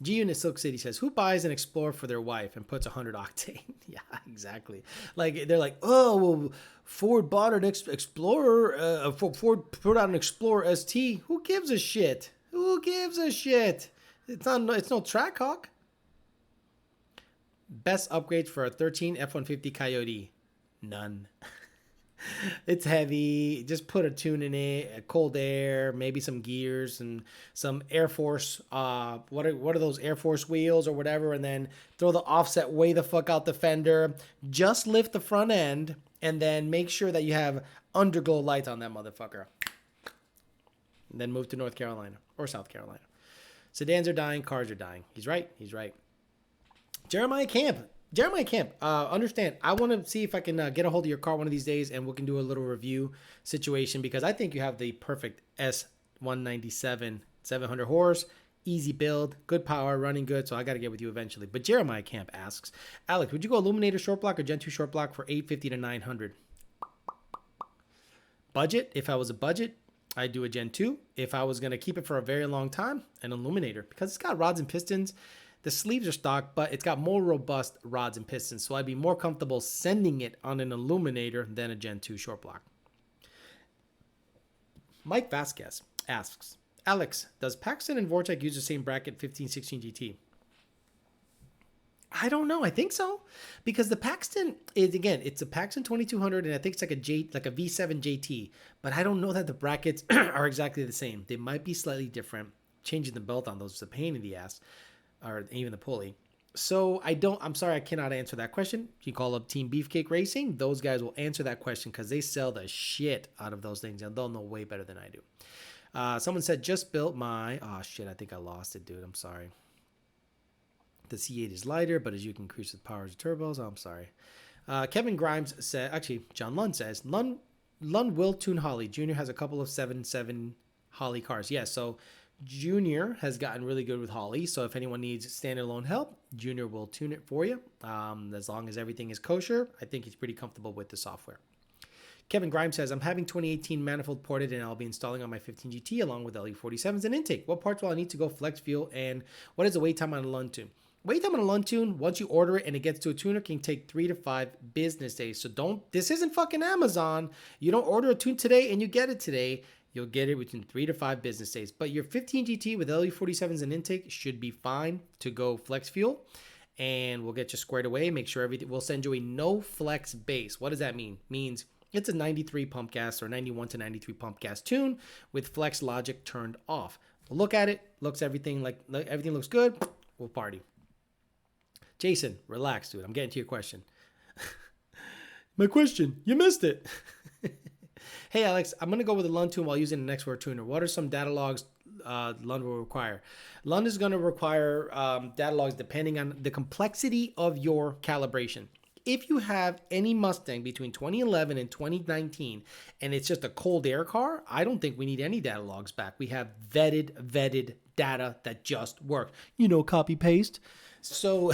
G Unit Silk City says, who buys an Explorer for their wife and puts 100 octane? Yeah, exactly. Like, they're like, oh, well, Ford bought an Explorer, Ford put out an Explorer ST. Who gives a shit? Who gives a shit? It's no Trackhawk. Best upgrades for a 13 F-150 Coyote? None. It's heavy. Just put a tune in it, a cold air, maybe some gears and some Air Force. What are those Air Force wheels or whatever? And then throw the offset way the fuck out the fender. Just lift the front end and then make sure that you have underglow lights on that motherfucker. And then move to North Carolina or South Carolina. Sedans are dying. Cars are dying. He's right. He's right. Jeremiah Camp, understand, I want to see if I can get a hold of your car one of these days and we can do a little review situation because I think you have the perfect S197, 700 horse, easy build, good power, running good, so I got to get with you eventually. But Jeremiah Camp asks, Alex, would you go Illuminator short block or Gen 2 short block for $850 to $900? Budget, if I was a budget, I'd do a Gen 2. If I was going to keep it for a very long time, an Illuminator because it's got rods and pistons. The sleeves are stock, but it's got more robust rods and pistons, so I'd be more comfortable sending it on an Illuminator than a Gen 2 short block. Mike Vasquez asks, Alex, does Paxton and Vortec use the same bracket 1516 GT? I don't know. I think so, because the Paxton is, again, it's a Paxton 2200, and I think it's like a V7 JT, but I don't know that the brackets are exactly the same. They might be slightly different. Changing the belt on those is a pain in the ass. Or even the pulley. So I'm sorry, I cannot answer that question. You call up Team Beefcake Racing. Those guys will answer that question because they sell the shit out of those things and they'll know way better than I do. Someone said, just built my, oh shit, I think I lost it, dude. I'm sorry. The C8 is lighter, but as you can increase the powers of turbos, I'm sorry. Kevin Grimes said, actually, John Lund says, Lund will tune Holly. Junior has a couple of 7.7 Holly cars. Yeah, so Junior has gotten really good with Holly, so if anyone needs standalone help, Junior will tune it for you. As long as everything is kosher, I think he's pretty comfortable with the software. Kevin Grimes says, I'm having 2018 manifold ported and I'll be installing on my 15 GT along with LE47s and intake. What parts will I need to go flex fuel and what is the wait time on a Lund tune? Wait time on a Lund tune, once you order it and it gets to a tuner, can take 3 to 5 business days. So this isn't fucking Amazon. You don't order a tune today and you get it today. You'll get it within 3 to 5 business days. But your 15 GT with LE47s and intake should be fine to go flex fuel. And we'll get you squared away. Make sure everything. We'll send you a no flex base. What does that mean? Means it's a 93 pump gas or 91 to 93 pump gas tune with flex logic turned off. We'll look at it. Everything looks good. We'll party. Jason, relax, dude. I'm getting to your question. My question. You missed it. Hey, Alex, I'm going to go with a Lund tune while using an X-Word tuner. What are some data logs Lund will require? Lund is going to require data logs depending on the complexity of your calibration. If you have any Mustang between 2011 and 2019 and it's just a cold air car, I don't think we need any data logs back. We have vetted data that just work. Copy paste. So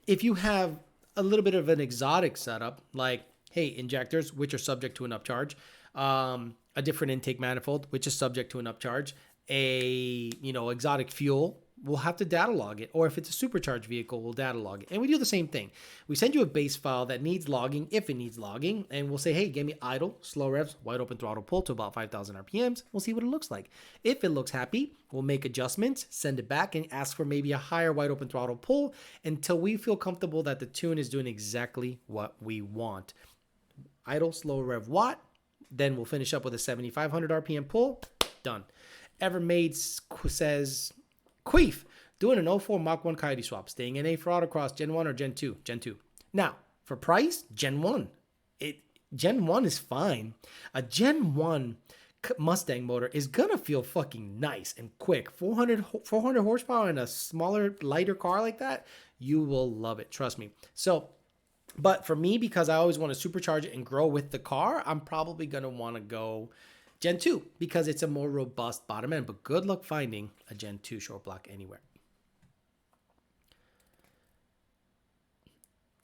if you have a little bit of an exotic setup, like hey, injectors, which are subject to an upcharge, a different intake manifold, which is subject to an upcharge, exotic fuel, we'll have to data log it. Or if it's a supercharged vehicle, we'll data log it. And we do the same thing. We send you a base file that needs logging, if it needs logging, and we'll say, hey, give me idle, slow revs, wide open throttle pull to about 5,000 RPMs. We'll see what it looks like. If it looks happy, we'll make adjustments, send it back, and ask for maybe a higher wide open throttle pull until we feel comfortable that the tune is doing exactly what we want. Idle, slow rev watt. Then we'll finish up with a 7,500 RPM pull. Done. Evermade says, Queef, doing an 04 Mach 1 Coyote swap, staying in A for autocross, Gen 1 or Gen 2? Gen 2. Now, for price, Gen 1. Gen 1 is fine. A Gen 1 Mustang motor is going to feel fucking nice and quick. 400 horsepower in a smaller, lighter car like that, you will love it. Trust me. But for me, because I always want to supercharge it and grow with the car, I'm probably going to want to go Gen 2 because it's a more robust bottom end. But good luck finding a Gen 2 short block anywhere.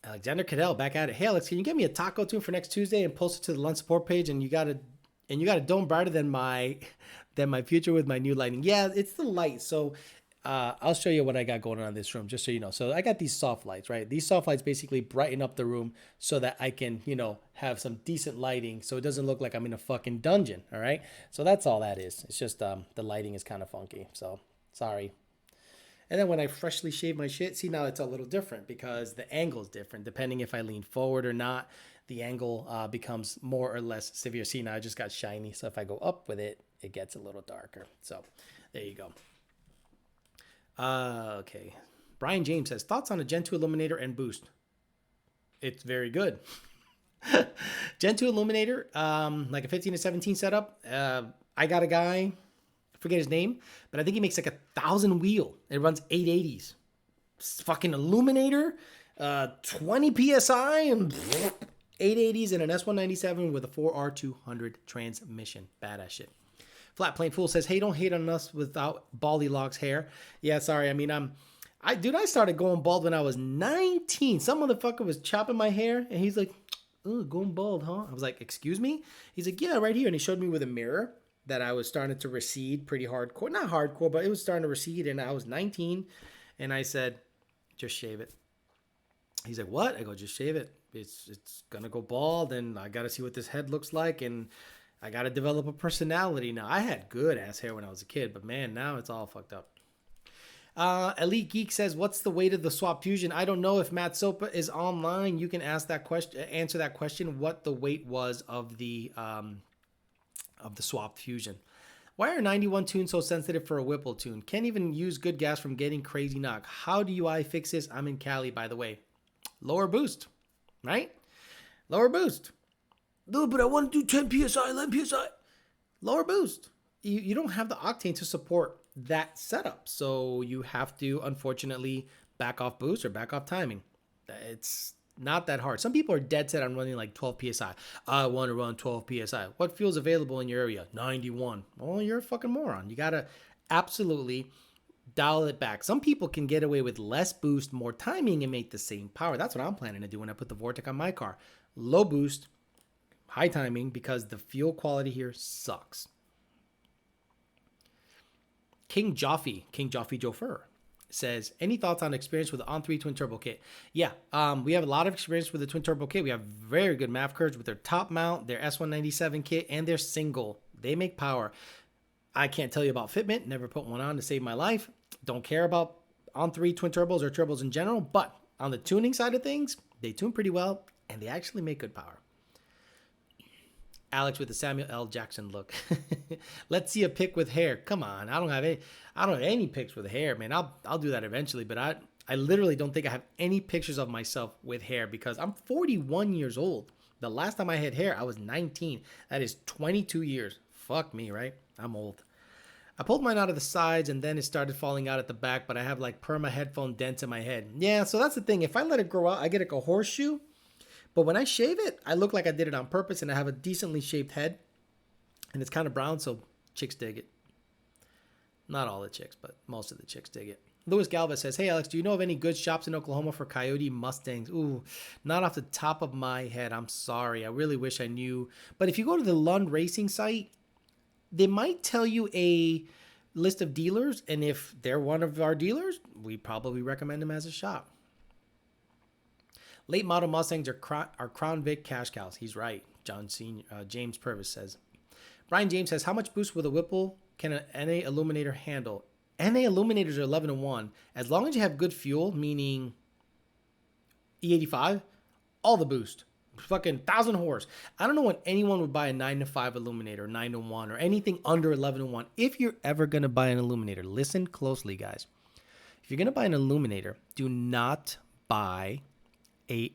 Alexander Cadell back at it. Hey, Alex, can you get me a taco tune for next Tuesday and post it to the Lund support page? And you got a dome brighter than my future with my new lighting. Yeah, it's the light. So I'll show you what I got going on in this room, just so you know. So I got these soft lights, right? These soft lights basically brighten up the room so that I can, have some decent lighting so it doesn't look like I'm in a fucking dungeon, all right? So that's all that is. It's just the lighting is kind of funky, so sorry. And then when I freshly shave my shit, see, now it's a little different because the angle is different. Depending if I lean forward or not, the angle becomes more or less severe. See, now I just got shiny, so if I go up with it, it gets a little darker. So there you go. Okay. Brian James says, thoughts on a Gen 2 Illuminator and boost? It's very good. Gen 2 Illuminator, like a 15 to 17 setup. I got a guy, I forget his name, but I think he makes like 1,000 wheel. It runs 880s. Fucking Illuminator, 20 PSI and 880s and an S197 with a 4R200 transmission. Badass shit. Flat Plain Fool says, hey, don't hate on us without baldy locks hair. Yeah, sorry. I mean, I started going bald when I was 19. Some motherfucker was chopping my hair, and he's like, oh, going bald, huh? I was like, excuse me? He's like, yeah, right here. And he showed me with a mirror that I was starting to recede pretty hardcore. Not hardcore, but it was starting to recede, and I was 19. And I said, just shave it. He's like, what? I go, just shave it. It's going to go bald, and I got to see what this head looks like, and I got to develop a personality now. I had good ass hair when I was a kid, but man, now it's all fucked up. Elite Geek says, what's the weight of the Swap Fusion? I don't know. If Matt Soppa is online, you can ask that question, answer that question, what the weight was of the Swap Fusion. Why are 91 tunes so sensitive for a Whipple tune? Can't even use good gas from getting crazy knock. How do I fix this? I'm in Cali, by the way. Lower boost, right? Lower boost. No, but I want to do 10 PSI, 11 PSI. Lower boost. You don't have the octane to support that setup. So you have to, unfortunately, back off boost or back off timing. It's not that hard. Some people are dead set on running like 12 PSI. I want to run 12 PSI. What fuel's available in your area? 91. Well, you're a fucking moron. You got to absolutely dial it back. Some people can get away with less boost, more timing, and make the same power. That's what I'm planning to do when I put the Vortec on my car. Low boost, high timing, because the fuel quality here sucks. King Joffe Jofer says, any thoughts on experience with the On3 twin turbo kit? Yeah, we have a lot of experience with the twin turbo kit. We have very good MAF curves with their top mount, their S197 kit, and their single. They make power. I can't tell you about fitment. Never put one on to save my life. Don't care about On3 twin turbos or turbos in general. But on the tuning side of things, they tune pretty well, and they actually make good power. Alex with the Samuel L. Jackson look. Let's see a pic with hair. Come on, I don't have any pics with hair, man. I'll do that eventually, but I literally don't think I have any pictures of myself with hair because I'm 41 years old. The last time I had hair, I was 19. That is 22 years. Fuck me, right? I'm old. I pulled mine out of the sides and then it started falling out at the back, but I have like perma headphone dents in my head. Yeah, so that's the thing. If I let it grow out, I get like a horseshoe. But when I shave it, I look like I did it on purpose and I have a decently shaped head. And it's kind of brown, so chicks dig it. Not all the chicks, but most of the chicks dig it. Louis Galvez says, hey, Alex, do you know of any good shops in Oklahoma for Coyote Mustangs? Ooh, not off the top of my head. I'm sorry. I really wish I knew. But if you go to the Lund Racing site, they might tell you a list of dealers. And if they're one of our dealers, we probably recommend them as a shop. Late model Mustangs are Crown Vic cash cows. He's right. James Purvis says. Brian James says, how much boost with a Whipple can an NA Illuminator handle? NA Illuminators are 11 to 1. As long as you have good fuel, meaning E85, all the boost. Fucking 1,000 horse. I don't know when anyone would buy a 9 to 5 Illuminator, 9 to 1, or anything under 11 to 1. If you're ever going to buy an Illuminator, listen closely, guys. If you're going to buy an Illuminator, do not buy a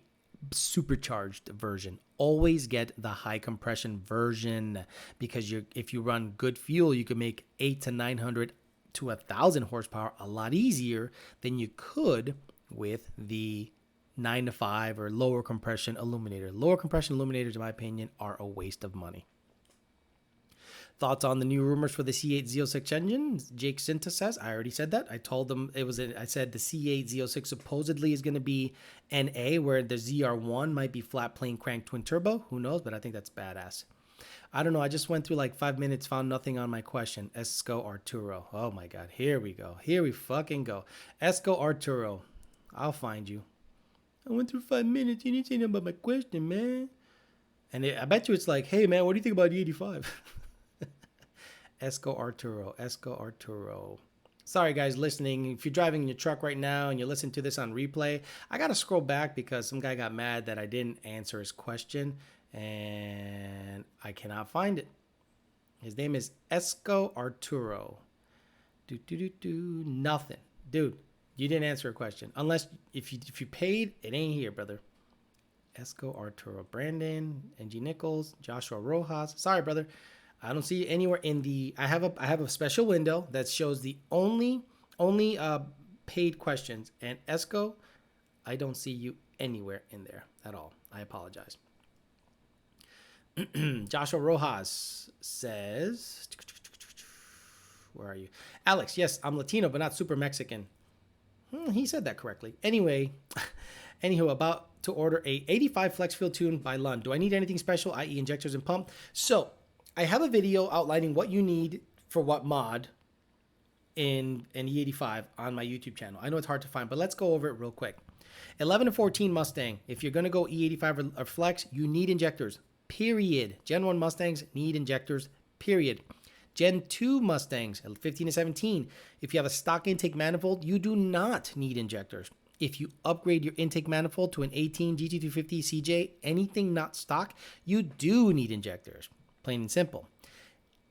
supercharged version. Always get the high compression version because if you run good fuel, you can make 800 to 900 to 1,000 horsepower a lot easier than you could with the 9 to 5 or lower compression Illuminator. Lower compression Illuminators, in my opinion, are a waste of money. Thoughts on the new rumors for the C8 Z06 engine? Jake Sinta says, I already said that. I told them I said the C8 Z06 supposedly is going to be NA, where the ZR1 might be flat plane crank twin turbo. Who knows? But I think that's badass. I don't know. I just went through like 5 minutes, found nothing on my question. Esco Arturo. Oh my God. Here we go. Here we fucking go. Esco Arturo. I'll find you. I went through 5 minutes. You didn't say nothing about my question, man. And I bet you it's like, hey, man, what do you think about the 85? Esco Arturo. Esco Arturo. Sorry, guys, listening. If you're driving in your truck right now and you listen to this on replay, I got to scroll back because some guy got mad that I didn't answer his question, and I cannot find it. His name is Esco Arturo. Nothing. Dude, you didn't answer a question. Unless, if you paid, it ain't here, brother. Esco Arturo. Brandon, NG Nichols, Joshua Rojas. Sorry, brother. I don't see you anywhere in the. I have a special window that shows the only paid questions, and Esco, I don't see you anywhere in there at all. I apologize. Joshua Rojas says, where are you, Alex? Yes, I'm Latino, but not super Mexican. He said that correctly. Anyway, anywho, about to order a 85 flex fuel tune by Lund. Do I need anything special, i.e. injectors and pump? So I have a video outlining what you need for what mod in an E85 on my YouTube channel. I know it's hard to find, but let's go over it real quick. 11 to 14 Mustang. If you're going to go E85 or flex, you need injectors, period. Gen 1 Mustangs need injectors, period. Gen 2 Mustangs, 15 to 17. If you have a stock intake manifold, you do not need injectors. If you upgrade your intake manifold to an 18 GT250 CJ, anything not stock, you do need injectors. Plain and simple.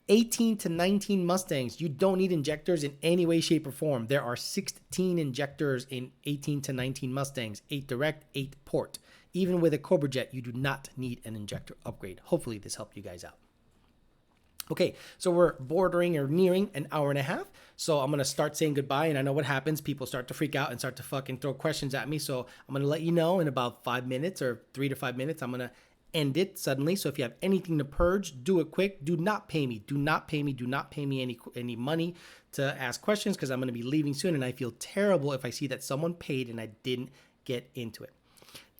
18 to 19 Mustangs, you don't need injectors in any way, shape, or form. There are 16 injectors in 18 to 19 Mustangs, 8 direct, 8 port. Even with a Cobra Jet, you do not need an injector upgrade. Hopefully this helped you guys out. Okay, so we're bordering or nearing an hour and a half. So I'm going to start saying goodbye, and I know what happens. People start to freak out and start to fucking throw questions at me. So I'm going to let you know in about 5 minutes or 3 to 5 minutes, I'm going to end it suddenly. So if you have anything to purge, do it quick. Do not pay me. Do not pay me. Do not pay me any money to ask questions, because I'm going to be leaving soon, and I feel terrible if I see that someone paid and I didn't get into it.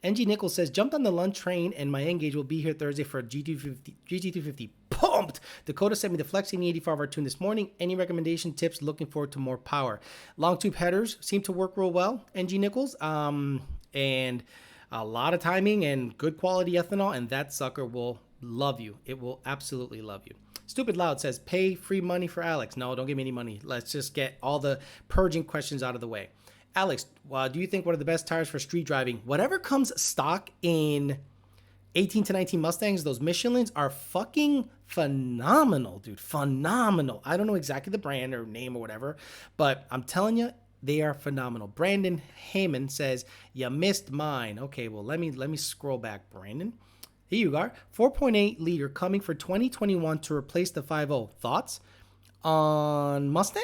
NG Nichols says, jumped on the lunch train and my Engage will be here Thursday for a GT250. Pumped! Dakota sent me the Flexing 85 R2 this morning. Any recommendation, tips? Looking forward to more power. Long tube headers seem to work real well, NG Nichols. And a lot of timing and good quality ethanol, and that sucker will love you. It will absolutely love you. Stupid Loud says, pay free money for Alex. No, don't give me any money. Let's just get all the purging questions out of the way. Alex, do you think what are the best tires for street driving? Whatever comes stock in 18 to 19 Mustangs, those Michelins are fucking phenomenal, dude. Phenomenal. I don't know exactly the brand or name or whatever, but I'm telling you, they are phenomenal. Brandon Heyman says, you missed mine. Okay, well, let me scroll back, Brandon. Here you are. 4.8 liter coming for 2021 to replace the 5.0. Thoughts on Mustang?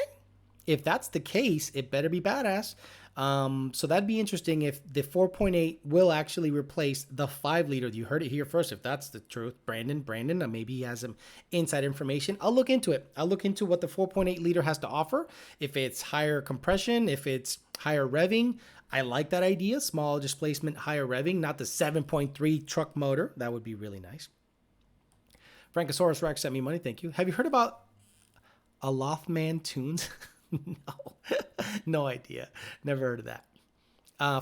If that's the case, it better be badass. So that'd be interesting if the 4.8 will actually replace the 5 liter. You heard it here first. If that's the truth, Brandon, maybe he has some inside information. I'll look into it. I'll look into what the 4.8 liter has to offer. If it's higher compression, if it's higher revving. I like that idea. Small displacement, higher revving, not the 7.3 truck motor. That would be really nice. Frankosaurus Rex sent me money. Thank you. Have you heard about Alothman tunes? No idea. Never heard of that.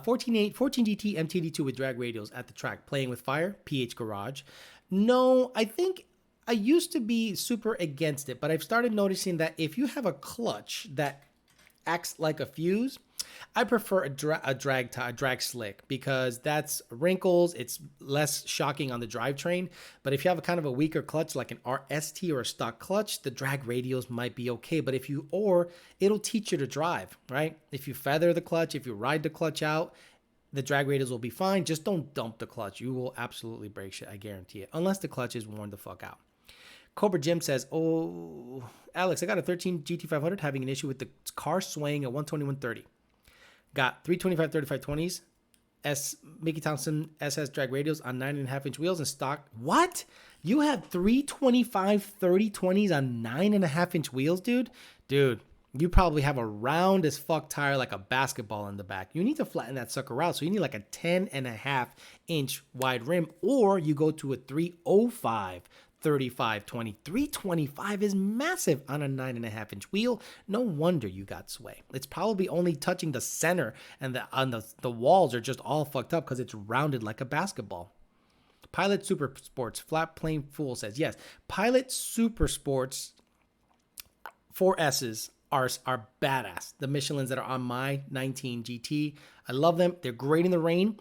14 GT MTD2 with drag radials at the track, playing with fire, PH Garage. No, I think I used to be super against it, but I've started noticing that if you have a clutch that acts like a fuse, I prefer a drag slick, because that's wrinkles. It's less shocking on the drivetrain. But if you have a kind of a weaker clutch, like an RST or a stock clutch, the drag radials might be okay. But it'll teach you to drive, right? If you feather the clutch, if you ride the clutch out, the drag radials will be fine. Just don't dump the clutch. You will absolutely break shit. I guarantee it. Unless the clutch is worn the fuck out. Cobra Jim says, oh, Alex, I got a 13 GT500 having an issue with the car swaying at 120/130. Got 325 3520s, Mickey Thompson SS drag radials on 9.5 inch wheels and stock. What? You have 325 3020s on 9.5 inch wheels, dude? Dude, you probably have a round as fuck tire like a basketball in the back. You need to flatten that sucker out. So you need like a 10.5 inch wide rim, or you go to a 305 3520. 325 is massive on a 9.5-inch wheel. No wonder you got sway. It's probably only touching the center, and the walls are just all fucked up because it's rounded like a basketball. Pilot Super Sports, Flat Plane Fool says, yes, Pilot Super Sports 4S's are badass. The Michelins that are on my 19 GT, I love them. They're great in the rain.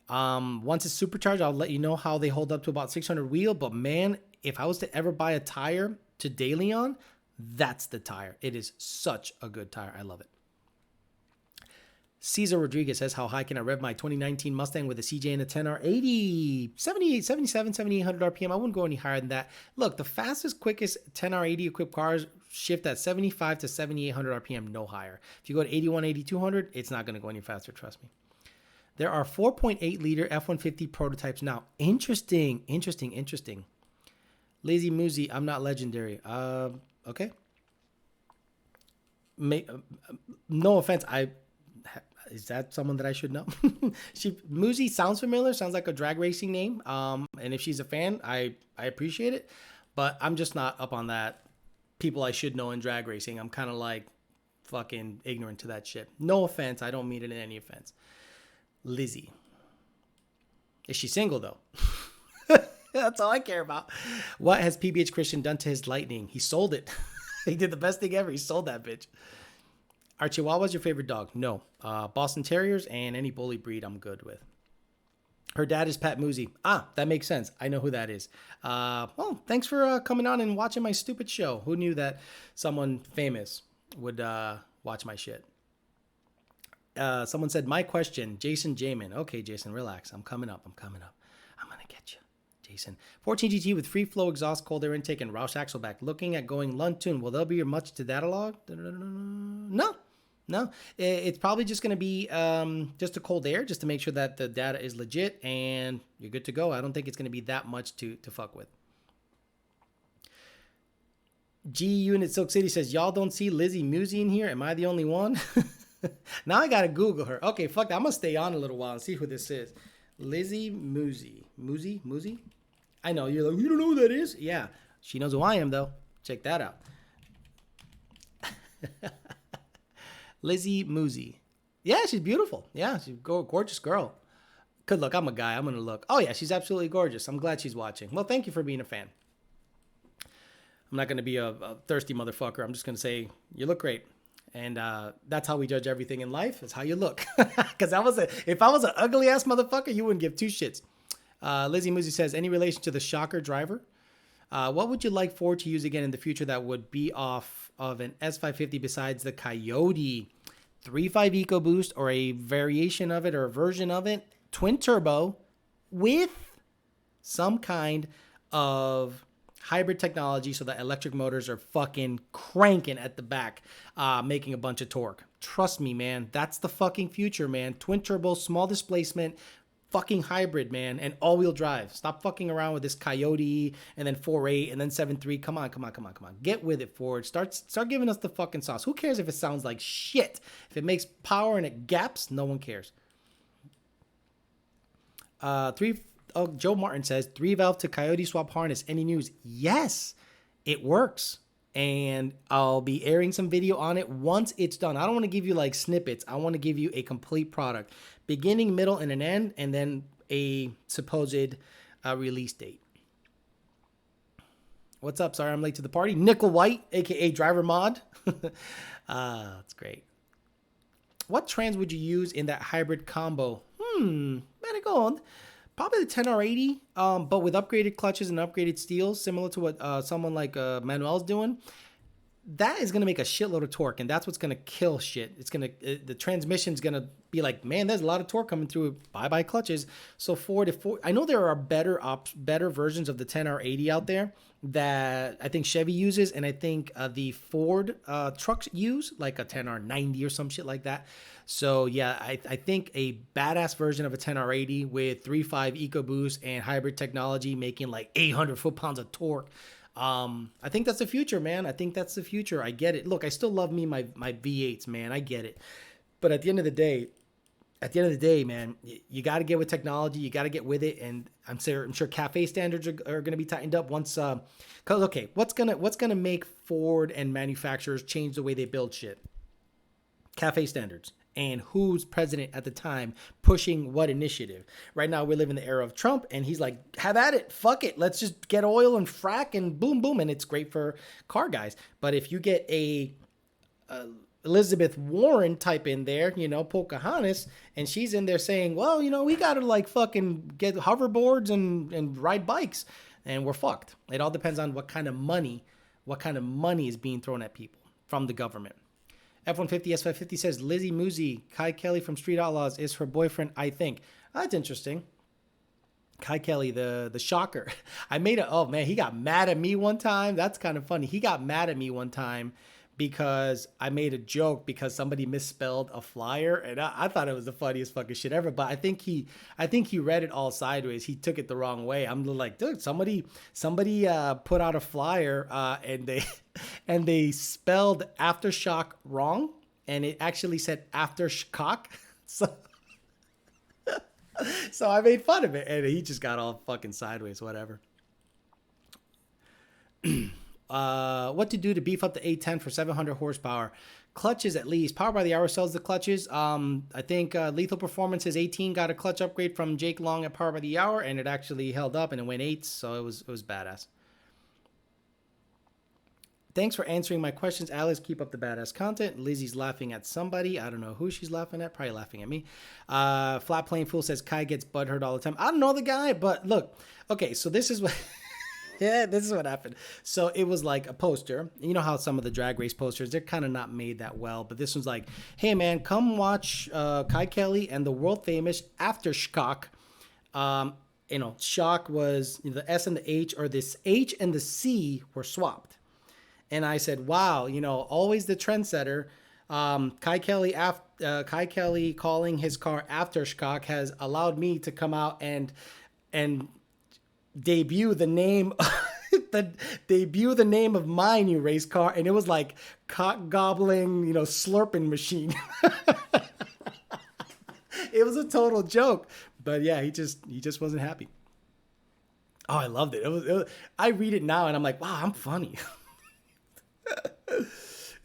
Once it's supercharged, I'll let you know how they hold up to about 600 wheel. But man, if I was to ever buy a tire to daily on, that's the tire. It is such a good tire. I love it. Cesar Rodriguez says, how high can I rev my 2019 Mustang with a CJ and a 10R? 80, 78, 77, 7800 RPM. I wouldn't go any higher than that. Look, the fastest, quickest 10R 80 equipped cars shift at 75 to 7800 RPM, no higher. If you go to 81, 8200, it's not going to go any faster, trust me. There are 4.8 liter F-150 prototypes now. Interesting. Lazy Moosey, I'm not legendary. Okay. No offense, is that someone that I should know? Moosey sounds familiar, sounds like a drag racing name. And if she's a fan, I appreciate it. But I'm just not up on that. People I should know in drag racing. I'm kind of like fucking ignorant to that shit. No offense. I don't mean it in any offense. Lizzie. Is she single though? That's all I care about. What has PBH Christian done to his Lightning? He sold it. He did the best thing ever. He sold that bitch. Are Chihuahuas your favorite dog? No. Boston Terriers and any bully breed I'm good with. Her dad is Pat Moosey. That makes sense. I know who that is. Well, thanks for coming on and watching my stupid show. Who knew that someone famous would watch my shit? Someone said, my question, Jason Jamin. Okay, Jason, relax. I'm coming up. I'm going to get you. Jason. 14 GT with free flow exhaust, cold air intake, and Roush axle back. Looking at going Luntun. Will there be much to data log? No. It's probably just going to be just a cold air just to make sure that the data is legit and you're good to go. I don't think it's going to be that much to fuck with. G Unit Silk City says, y'all don't see Lizzie Moosey in here? Am I the only one? Now I got to Google her. Okay, fuck that. I'm going to stay on a little while and see who this is. Lizzie Moosey. Moosey? I know. You're like, you don't know who that is? Yeah. She knows who I am, though. Check that out. Lizzie Moosey. Yeah, she's beautiful. Yeah, she's a gorgeous girl. Good look. I'm a guy. I'm going to look. Oh, yeah, she's absolutely gorgeous. I'm glad she's watching. Well, thank you for being a fan. I'm not going to be a thirsty motherfucker. I'm just going to say, you look great. And that's how we judge everything in life, is how you look. Because if I was an ugly-ass motherfucker, you wouldn't give two shits. Lizzie Moosey says, any relation to the Shocker driver? What would you like Ford to use again in the future that would be off of an S550 besides the Coyote? 3.5 EcoBoost or a variation of it or a version of it, twin turbo with some kind of hybrid technology so that electric motors are fucking cranking at the back, making a bunch of torque. Trust me, man. That's the fucking future, man. Twin turbo, small displacement, fucking hybrid, man, and all-wheel drive. Stop fucking around with this Coyote and then 4.8 and then 7.3. Come on. Get with it, Ford. Start giving us the fucking sauce. Who cares if it sounds like shit? If it makes power and it gaps, no one cares. Joe Martin says, 3-valve to Coyote Swap harness. Any news? Yes, it works. And I'll be airing some video on it once it's done. I don't want to give you like snippets. I want to give you a complete product. Beginning, middle, and an end, and then a supposed release date. What's up? Sorry I'm late to the party. Nickel White, a.k.a. Driver Mod. That's great. What trans would you use in that hybrid combo? Better go on. Probably the 10R80, but with upgraded clutches and upgraded steels, similar to what someone like Manuel's doing. That is going to make a shitload of torque, and that's what's going to kill shit. The transmission's going to be like, man, there's a lot of torque coming through. Bye-bye clutches. So Ford, I know there are better versions of the 10R80 out there that I think Chevy uses, and I think the Ford trucks use, like a 10R90 or some shit like that. So yeah, I think a badass version of a 10R80 with 3.5 EcoBoost and hybrid technology making like 800 foot-pounds of torque. I think that's the future, man. I think that's the future. I get it. Look, I still love my V8s, man. I get it. But at the end of the day, at the end of the day, man, you got to get with technology. You got to get with it, and I'm sure cafe standards are going to be tightened up once. Cause okay, what's gonna make Ford and manufacturers change the way they build shit? Cafe standards. And who's president at the time pushing what initiative? Right now, we live in the era of Trump, and he's like, have at it. Fuck it. Let's just get oil and frack and boom, boom. And it's great for car guys. But if you get a Elizabeth Warren type in there, Pocahontas, and she's in there saying, well, we got to like fucking get hoverboards and ride bikes, and we're fucked. It all depends on what kind of money is being thrown at people from the government. F-150 S550 says Lizzie Muzi, Kai Kelly from Street Outlaws is her boyfriend, I think. That's interesting. Kai Kelly, the shocker. He got mad at me one time. That's kind of funny. He got mad at me one time because I made a joke because somebody misspelled a flyer, and I thought it was the funniest fucking shit ever. But I think he read it all sideways. He took it the wrong way. I'm like, dude, somebody put out a flyer and they spelled aftershock wrong, and it actually said aftershock. So I made fun of it, and he just got all fucking sideways. Whatever. What to do to beef up the A10 for 700 horsepower? Clutches at least. Power by the Hour sells the clutches. I think Lethal Performance's 18 got a clutch upgrade from Jake Long at Power by the Hour, and it actually held up and it went 8s, so it was badass. Thanks for answering my questions, Alex. Keep up the badass content. Lizzie's laughing at somebody. I don't know who she's laughing at. Probably laughing at me. Flat Plane Fool says Kai gets butthurt all the time. I don't know the guy, but look. Okay, so this is what... Yeah, this is what happened. So it was like a poster. You know how some of the drag race posters, they're kind of not made that well. But this one's like, hey, man, come watch Kai Kelly and the world famous Aftershock. Shock was the S and the H, or this H and the C were swapped. And I said, wow, always the trendsetter. Kai Kelly calling his car Aftershock has allowed me to come out and debut the name of my new race car, and it was like cock gobbling, slurping machine. It was a total joke, but yeah, he just wasn't happy. Oh, I loved it. It was I read it now and I'm like, wow, I'm funny.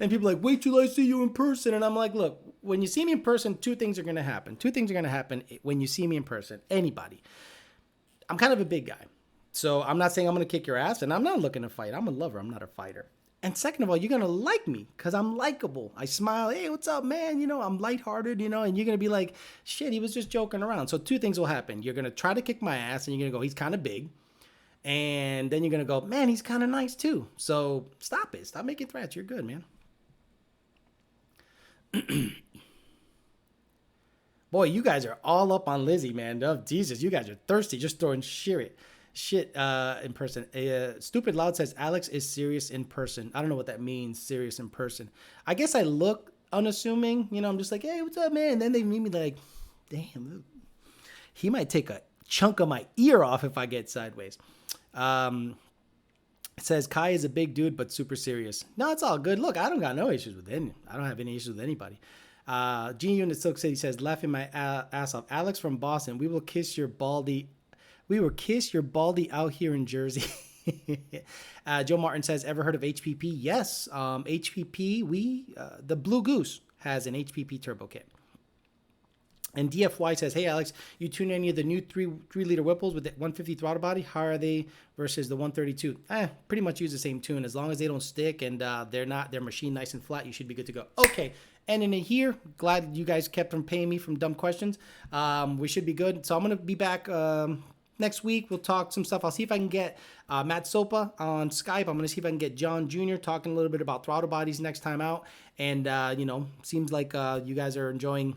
And people are like, wait till I see you in person. And I'm like, look, when you see me in person, two things are going to happen when you see me in person. Anybody. I'm kind of a big guy. So I'm not saying I'm going to kick your ass, and I'm not looking to fight. I'm a lover. I'm not a fighter. And second of all, you're going to like me because I'm likable. I smile. Hey, what's up, man? I'm lighthearted, and you're going to be like, shit, he was just joking around. So two things will happen. You're going to try to kick my ass, and you're going to go, he's kind of big. And then you're going to go, man, he's kind of nice too. So stop it. Stop making threats. You're good, man. Boy, you guys are all up on Lizzie, man. Oh, Jesus, you guys are thirsty. Just throwing shit in person. Stupid Loud says Alex is serious in person. I don't know what that means, serious in person. I guess I look unassuming. I'm just like, hey, what's up, man? And then they meet me like, damn, he might take a chunk of my ear off if I get sideways. It says Kai is a big dude, but super serious. No, it's all good. Look, I don't got no issues with any. I don't have any issues with anybody. Gene Unit Silk City says, laughing my ass off. Alex from Boston, we will kiss your baldy out here in Jersey. Joe Martin says, ever heard of HPP? Yes. HPP, the Blue Goose has an HPP turbo kit. And DFY says, hey, Alex, you tune any of the new 3-liter Whipples with the 150 throttle body? How are they versus the 132? Pretty much use the same tune. As long as they don't stick and they're machine nice and flat, you should be good to go. Okay, ending it here. Glad you guys kept from paying me from dumb questions. We should be good. So I'm going to be back next week. We'll talk some stuff. I'll see if I can get Matt Soppa on Skype. I'm going to see if I can get John Jr. talking a little bit about throttle bodies next time out. And, seems like you guys are enjoying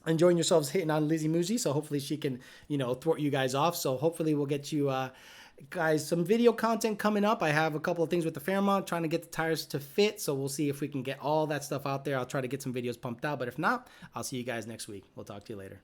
yourselves hitting on Lizzie Muzi, so hopefully she can, thwart you guys off. So hopefully we'll get you guys some video content coming up. I have a couple of things with the Fairmont, trying to get the tires to fit, so we'll see if we can get all that stuff out there. I'll try to get some videos pumped out, but if not, I'll see you guys next week. We'll talk to you later.